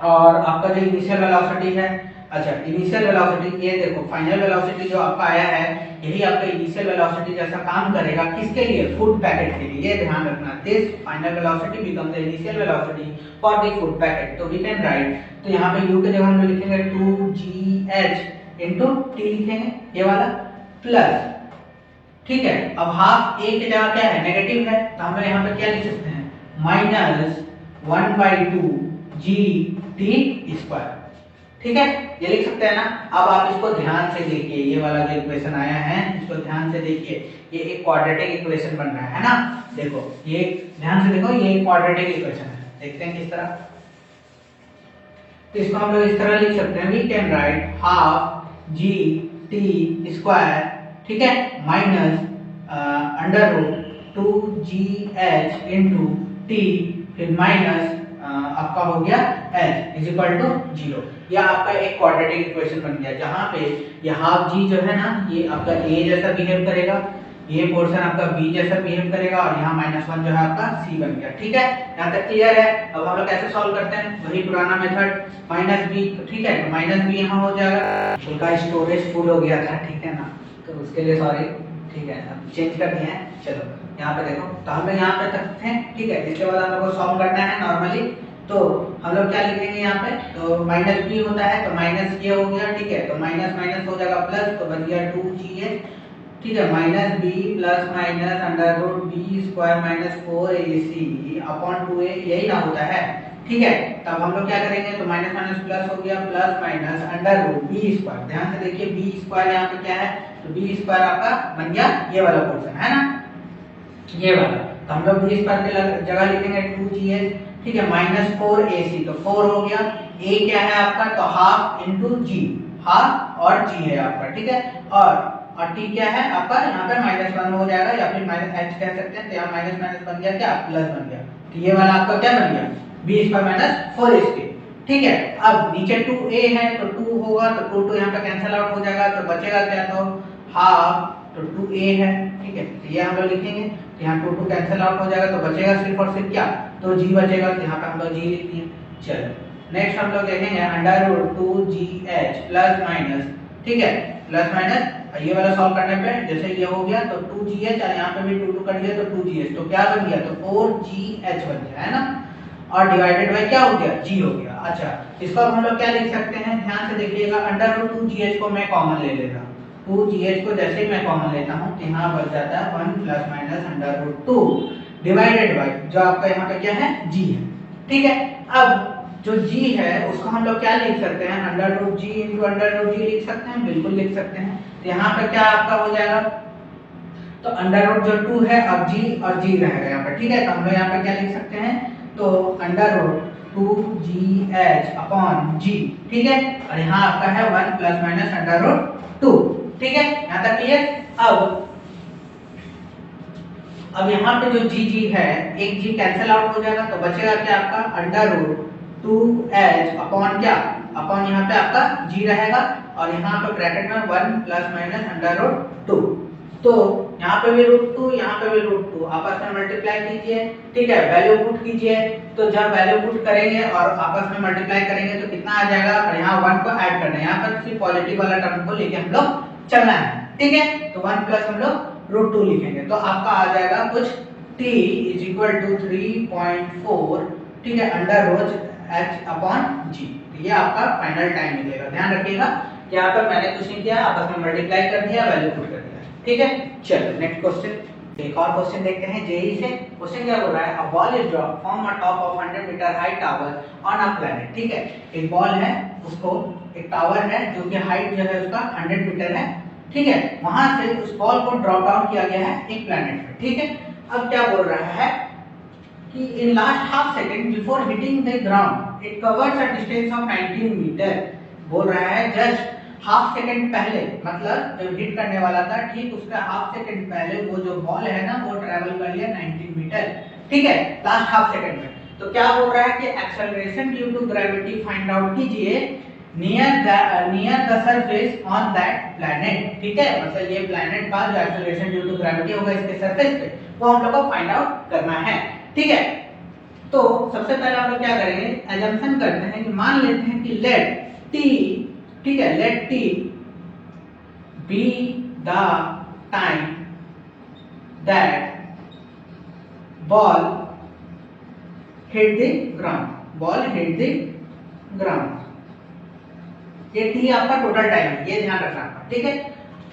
और आपका जो इनिशियल वेलोसिटी है, अच्छा इनिशियल वेलोसिटी, ये देखो फाइनल वेलोसिटी जो आपका आया है यही आपका इनिशियल वेलोसिटी जैसा काम करेगा, किसके लिए, फूड पैकेट के लिए। ये ध्यान रखना, this final velocity become the initial velocity for the food packet. तो वी कैन राइट, तो यहाँ पे u के जगह हम लोग लिखेंगे 2gh इनटू t लिखेंगे, ये वाला प्लस। ठीक है, अब हाफ a के जगह क्या है, नेगेटिव है, तो हम लोग यहाँ पे क्या लिख सकते हैं, -1/2 g t स्क्वायर। ठीक है, ये लिख सकते हैं ना। अब आप इसको ध्यान से देखिए, ये वाला जो इक्वेशन आया है इसको ध्यान से देखिए, ये एक क्वाड्रेटिक इक्वेशन बन रहा है ना। देखो ये ध्यान से देखो, ये एक क्वाड्रेटिक इक्वेशन है, देखते हैं किस तरह। तो इसको हम लोग इस तरह लिख सकते हैं, we can write half G T square, ठीक है, minus under root 2gh into T, फिर माइनस आपका हो गया h इज इक्वल टू 0। यह आपका एक क्वाड्रेटिक इक्वेशन बन गया, जहां पे ये हाफ जी जो है ना, ये आपका a जैसा बिहेव करेगा, ये पोर्शन आपका b जैसा बिहेव करेगा, और यहाँ -1 जो है आपका c बन गया। ठीक है, यहाँ तक क्लियर है। अब हम लोग कैसे सॉल्व करते हैं, वही पुराना मेथड -b, ठीक है, तो -b यहाँ हो जाएगा, उनका स्टोरेज फुल हो गया था, ठीक है ना, तो उसके लिए सॉरी, ठीक है, अब चेंज कर दिए हैं। चलो यहाँ पे देखो, तो हम लोग यहाँ पे तक थे, ठीक है, इसके बाद हम लोग को सॉल्व करना है नॉर्मली। तो हम लोग क्या लिखेंगे यहाँ पे, तो -b होता है, तो माइनस ये हो गया, ठीक है, तो माइनस माइनस हो जाएगा प्लस, तो बन गया 2gh, ठीक है, -b plus minus under root b square minus 4ac upon 2a, यही ना होता है। ठीक है, तब हम लोग क्या करेंगे, तो माइनस माइनस प्लस हो गया, plus minus under root b square, ध्यान से देखिए b स्क्वायर यहाँ पे क्या है, तो b स्क्वायर आपका बन गया ये वाला पोर्शन है ना, ये वाला, तो हम लोग b स्क्वायर के जगह लिखेंगे 2gh, ठीक है, -4ac, तो 4 हो गया, a क्या है आपका, तो हाफ इंटू g, हाफ और g है आपका, ठीक है, और t क्या है आपका, यहाँ पे -1 हो जाएगा, या फिर -h कह सकते हैं, तो यहाँ माइनस माइनस बन गया क्या, प्लस बन गया, तो ये वाला आपका क्या बन गया, b स्क्वायर माइनस 4ac। ठीक है, अब नीचे 2a है, तो 2 होगा, तो 2 यहाँ पे कैंसिल आउट हो जाएगा, तो बचेगा क्या, तो हाफ, तो 2a है, ठीक है, तो ये हम लोग लिखेंगे, तो यहाँ 2 कैंसिल आउट हो जाएगा, तो बचेगा सिर्फ और सिर्फ क्या, तो g बचेगा, तो यहाँ पे हम लोग g लिख दिए। चलो नेक्स्ट हम लोग देखेंगे under root 2gh plus minus, ठीक है, प्लस माइनस, ये वाला सॉल्व करने पे जैसे ये हो गया, तो 2gh, और यहाँ पे भी 2 कट गया, तो 2gh, तो क्या बन गया, तो 4gh बन गया, है ना, और डिवाइडेड बाय क्या हो गया, g हो गया। अच्छा, इसको अब हम लोग क्या लिख सकते हैं, ध्यान से देखिएगा, अंडर रूट 2gh को मैं कॉमन ले लेता हूँ, 2gh को जैसे ही मैं कॉमन लेता हूँ, तो यहाँ बच जाता है 1 plus minus under root 2 divided by जो आपका यहाँ पे क्या है, g है। ठीक है, अब जो g है उसको हम लोग क्या लिख सकते हैं, under root g into under root g लिख सकते हैं, बिल्कुल लिख सकते हैं। तो यहाँ पे क्या आपका हो जाएगा, तो अंडर रूट जो 2 है, अब g और g रहेगा यहाँ पे, ठीक है, तो हम लोग यहाँ पे क्या लिख सकते हैं, तो under root 2gh upon g, ठीक है, और यहाँ आपका है 1 प्लस माइनस अंडर रूट 2, ठीक है, यहाँ तक क्लियर। अब यहाँ पे जो g है, एक g कैंसिल आउट हो जाएगा, तो बचेगा क्या आपका, अंडर रूट 2h अपॉन क्या, अपॉन यहाँ पे आपका g रहेगा, और यहाँ पे ब्रैकेट में 1 प्लस माइनस अंडर रूट 2, तो यहाँ पे भी रूट 2, यहाँ पे भी रूट 2, आपस में मल्टीप्लाई कीजिए, ठीक है, वैल्यू पुट कीजिए, तो जब वैल्यू पुट करेंगे और आपस में मल्टीप्लाई करेंगे तो कितना आ जाएगा, और यहाँ 1 को ऐड करना है, यहाँ पर सिर्फ पॉजिटिव वाला टर्म को लेके हम लोग चलना है, ठीक है, तो 1 प्लस हम लोग रूट 2 लिखेंगे, तो आपका आ जाएगा कुछ t इज इक्वल टू 3.4, ठीक है, under root h upon g, ये आपका फाइनल टाइम मिलेगा। ध्यान रखिएगा कि यहाँ पर मैंने कुछ नहीं किया, आपस में मल्टीप्लाई कर दिया, वैल्यू पुट कर दिया, ठीक है। चलो नेक्स्ट क्वेश्चन, एक और क्वेश्चन देखते हैं जेई से। क्वेश्चन क्या बोल रहा है, a ball is drop from a top of 100 metre high tower on a planet, ठीक है, एक बॉल है, उसको एक टावर है जो कि हाइट जो है उसका 100 मीटर है, ठीक है, वहां से उस बॉल को ड्रॉप डाउन किया गया है एक प्लैनेट पे, ठीक है। अब क्या बोल रहा है कि in last half second before hitting the ground it covers a distance of 19 metre, बोल रहा है जस्ट हाफ सेकंड पहले, मतलब जब हिट करने वाला था ठीक उसका हाफ सेकंड पहले वो जो बॉल है ना वो ट्रैवल कर लिया 19 मीटर, ठीक है, लास्ट हाफ सेकंड में। तो क्या बोल रहा है कि acceleration due to gravity find out कीजिए near the surface on that planet, ठीक है, मतलब ये प्लैनेट का जो एक्सेलरेशन ड्यू टू ग्रेविटी होगा इसके सरफेस पे, वो हम लोग को फाइंड आउट करना है, ठीक है। तो सबसे पहले हम लोग क्या करेंगे, अजम्पशन करते हैं कि मान लेते हैं कि लेट t, ठीक है, let t be the time that ball hit the ground, ball hit the ground, ये t आपका टोटल टाइम है, ये ध्यान रखना, ठीक है।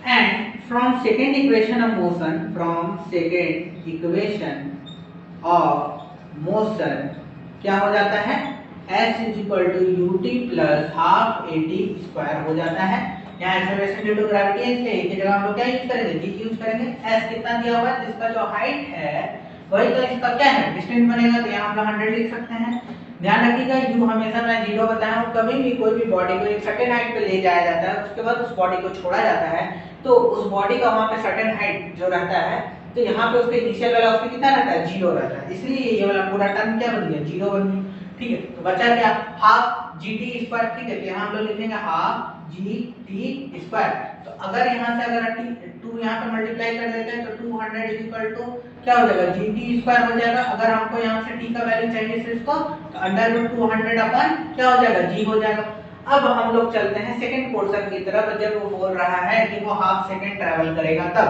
And from second equation of motion, from second equation of motion क्या हो जाता है, s is equal to ut plus half at square हो जाता है। यहाँ एक्सेलरेशन ड्यू टू ग्रेविटी है, इसलिए एक जगह हम लोग क्या यूज करेंगे, g यूज करेंगे। s कितना दिया हुआ है, जिसका जो हाइट है वही तो इसका क्या है, डिस्टेंस बनेगा, तो यहाँ हम लोग 100 लिख सकते हैं। ध्यान रखिएगा u हमेशा मैं 0 बताया हूँ, कभी भी कोई भी बॉडी को एक सर्टेन हाइट पे ले जाया जाता है, उसके बाद उस बॉडी को छोड़ा जाता है, तो उस बॉडी का वहाँ पे सर्टेन हाइट जो रहता है, तो यहाँ पे उसके इनिशियल वेलोसिटी कितना रहता है, 0 रहता है, इसलिए ये वाला पूरा टर्म क्या बन गया, 0 बन गया। ठीक है, तो बचा क्या, हाफ gt स्क्वायर। ठीक है, तो यहाँ हम लोग लिखेंगे हाफ gt स्क्वायर। तो अगर यहाँ से अगर 2 यहाँ पे मल्टीप्लाई कर देते हैं तो 200 इज इक्वल टू क्या हो जाएगा, gt स्क्वायर हो जाएगा। अगर हमको यहाँ से t का वैल्यू चाहिए सिर्फ तो अंडर रूट 200 अपन क्या हो जाएगा, g हो जाएगा। अब हम लोग चलते हैं सेकंड पोर्शन की तरफ, जब वो बोल रहा है कि वो हाफ सेकंड ट्रैवल करेगा तब।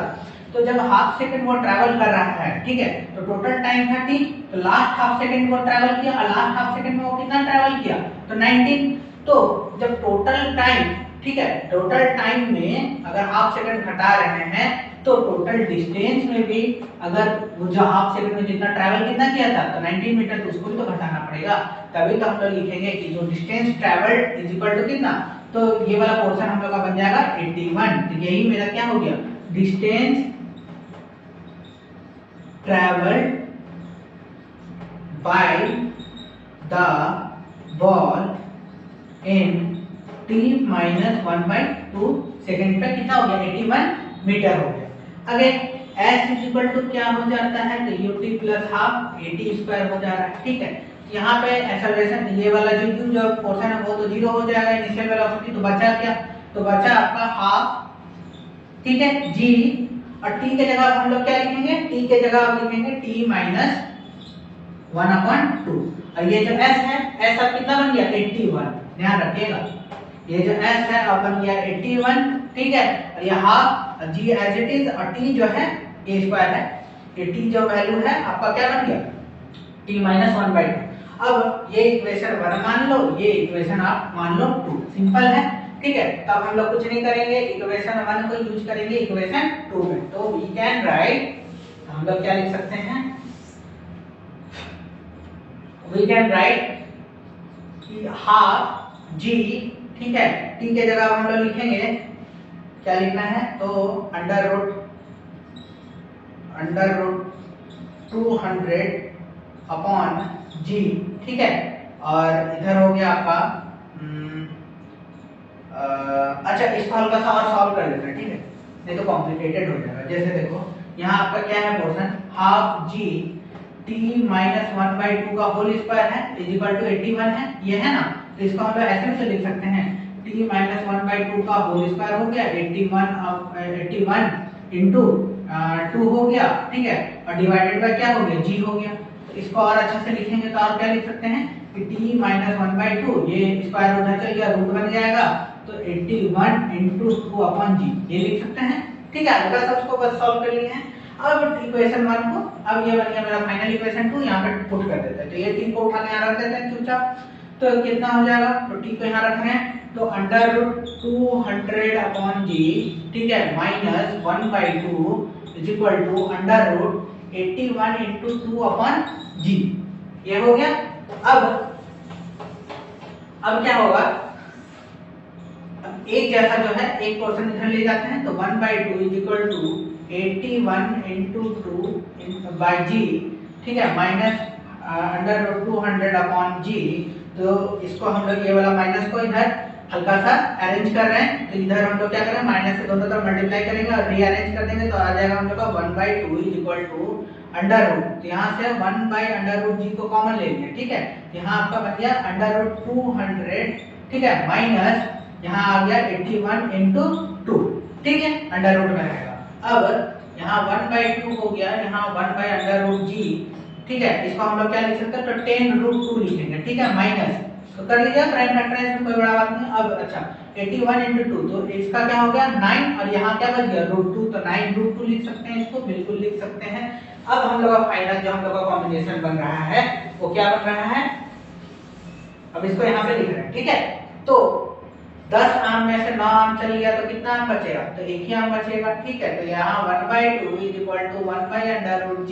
तो जब हाफ सेकंड वो ट्रैवल कर रहा है, ठीक है, तो टोटल टाइम था t, तो लास्ट हाफ सेकंड वो ट्रैवल किया, और लास्ट हाफ सेकंड में वो कितना ट्रैवल किया, तो 19। तो जब टोटल टाइम, ठीक है, टोटल टाइम में अगर हाफ सेकंड घटा रहे हैं तो टोटल डिस्टेंस में भी अगर वो जो हाफ सेकंड में जितना ट्रैवल कितना किया था, तो 19 मीटर, तो उसको भी तो घटाना पड़ेगा। तभी तो हम लोग लिखेंगे कि जो distance travelled is equal to कितना, तो ये वाला पोर्शन हम लोग का बन जाएगा 81। तो यही मेरा क्या हो गया, distance travelled by the ball in t-1/2 second पे कितना हो गया, 81 मीटर हो गया। अगर s इज इक्वल टू क्या हो जाता है, तो ut plus half at square हो जा रहा है। ठीक है, यहाँ पे एक्सेलरेशन ये वाला जो पोर्शन है वो तो 0 हो जाएगा, इनिशियल वेलोसिटी, तो बचा क्या, तो बचा आपका हाफ, ठीक है, g, और t के जगह हम लोग क्या लिखेंगे, t के जगह आप लिखेंगे t-1/2। और ये जो s है, s अब कितना बन गया, 81। ध्यान रखिएगा, ये जो s है अब बन गया 81। ठीक है, और ये half g as it is, और t जो है a स्क्वायर है, ये t जो वैल्यू है आपका क्या बन गया, t-1/2। अब ये इक्वेशन 1 मान लो, ये इक्वेशन आप मान लो 2, सिंपल है। ठीक है, तब हम लोग कुछ नहीं करेंगे, इक्वेशन 1 को यूज करेंगे इक्वेशन 2 में। तो वी कैन राइट, हम लोग क्या लिख सकते हैं, वी कैन राइट कि हाफ g, ठीक है, t के जगह हम लोग लिखेंगे, क्या लिखना है, तो अंडर रूट 200 अपॉन g। ठीक है, और इधर हो गया आपका अच्छा, इसको हल्का सा और सॉल्व कर लेते हैं, ठीक है, नहीं तो कॉम्प्लिकेटेड हो जाएगा। जैसे देखो यहाँ आपका क्या है पोर्शन, हाफ g t-1/2 का होल स्क्वायर है इज इक्वल टू 81 है, ये है ना, तो इसको हम लोग ऐसे से लिख सकते हैं, t-1/2 का होल स्क्वायर हो गया 81 इनटू 2 हो गया। ठीक है, और डिवाइडेड बाय क्या हो गया, g हो गया। तो इसको और अच्छे से लिखेंगे तो और क्या लिख सकते हैं कि t-1/2, ये स्क्वायर उधर चल गया, रूट बन जाएगा, तो 81 इनटू 2 अपॉन g, ये लिख सकते हैं। ठीक है, अगर सब उसको बस सॉल्व कर लिए हैं। अब इक्वेशन 1 को, अब ये बन गया मेरा फाइनल इक्वेशन 2, यहाँ पे पुट कर देते हैं, तो ये 3 को उठा के यहाँ रख देते हैं चुपचाप, तो कितना हो जाएगा, तो t को यहाँ रख रहे हैं, तो अंडर रूट 200 अपॉन g, ठीक है, minus 1/2 is equal to under root 81 into 2 upon g, ये हो गया। अब क्या होगा, अब एक जैसा जो है एक पोर्शन इधर ले जाते हैं, तो 1/2 is equal to 81 into 2 by g, ठीक है, minus under root 200 upon g। तो इसको हम लोग ये वाला माइनस को इधर हल्का सा अरेंज कर रहे हैं, तो इधर हम लोग क्या करें, माइनस से दोनों तरफ मल्टीप्लाई करेंगे और रीअरेंज कर देंगे, तो आ जाएगा हम लोग का 1/2 is equal to under root, तो यहाँ से 1/√g को कॉमन ले लिया। ठीक है, यहाँ आपका बन गया अंडर रूट 200, ठीक है, माइनस यहाँ आ गया 81 इनटू 2, ठीक है, अंडर रूट में रहेगा। अब यहाँ 1/2 हो गया, यहाँ 1/√g, ठीक है, इसको हम लोग क्या लिख सकते हैं, तो 10√2 लिखेंगे। ठीक है, माइनस, तो कर लीजिए प्राइम फैक्टराइज में, कोई बड़ा बात नहीं। अब अच्छा 81 इनटू 2, तो इसका क्या हो गया 9, और यहाँ क्या बच गया √2, तो 9√2 लिख सकते हैं, इसको बिल्कुल लिख सकते हैं। अब हम लोग का फाइनल जो हम लोग का कॉम्बिनेशन बन रहा है वो क्या बन रहा है, अब इसको यहाँ पे लिख रहे हैं। ठीक है, तो 10 आम में से 9 आम चल गया, तो कितना आम बचेगा, तो एक ही आम बचेगा। ठीक है, तो यहाँ 1/2 इज इक्वल टू 1/√g,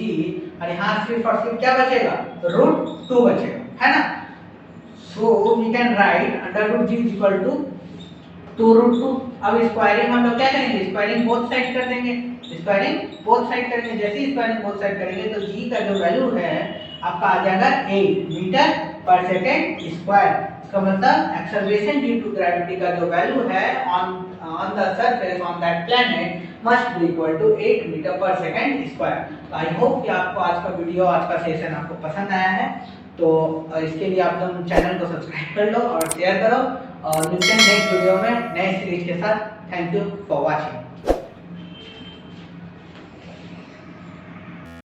और यहाँ सिर्फ और सिर्फ क्या बचेगा, √2 बचेगा, है ना। So we can write under root g is equal to 2 root 2। अब स्क्वायरिंग हम लोग क्या करेंगे, स्क्वायरिंग बोथ साइड कर देंगे, स्क्वायरिंग बोथ साइड करेंगे। जैसे ही स्क्वायरिंग बोथ साइड करेंगे तो g का जो वैल्यू है आपका आ जाएगा 8 मीटर पर सेकेंड स्क्वायर। इसका मतलब एक्सेलरेशन ड्यू टू ग्रेविटी का जो वैल्यू है on the surface on that planet must be equal to 8 metre per second square. तो आई होप कि आपको आज का वीडियो, आज का सेशन आपको पसंद आया है। तो इसके लिए आप लोग चैनल को सब्सक्राइब कर लो और शेयर करो, और मिलते हैं नेक्स्ट वीडियो में नए सीरीज के साथ। Thank you for watching.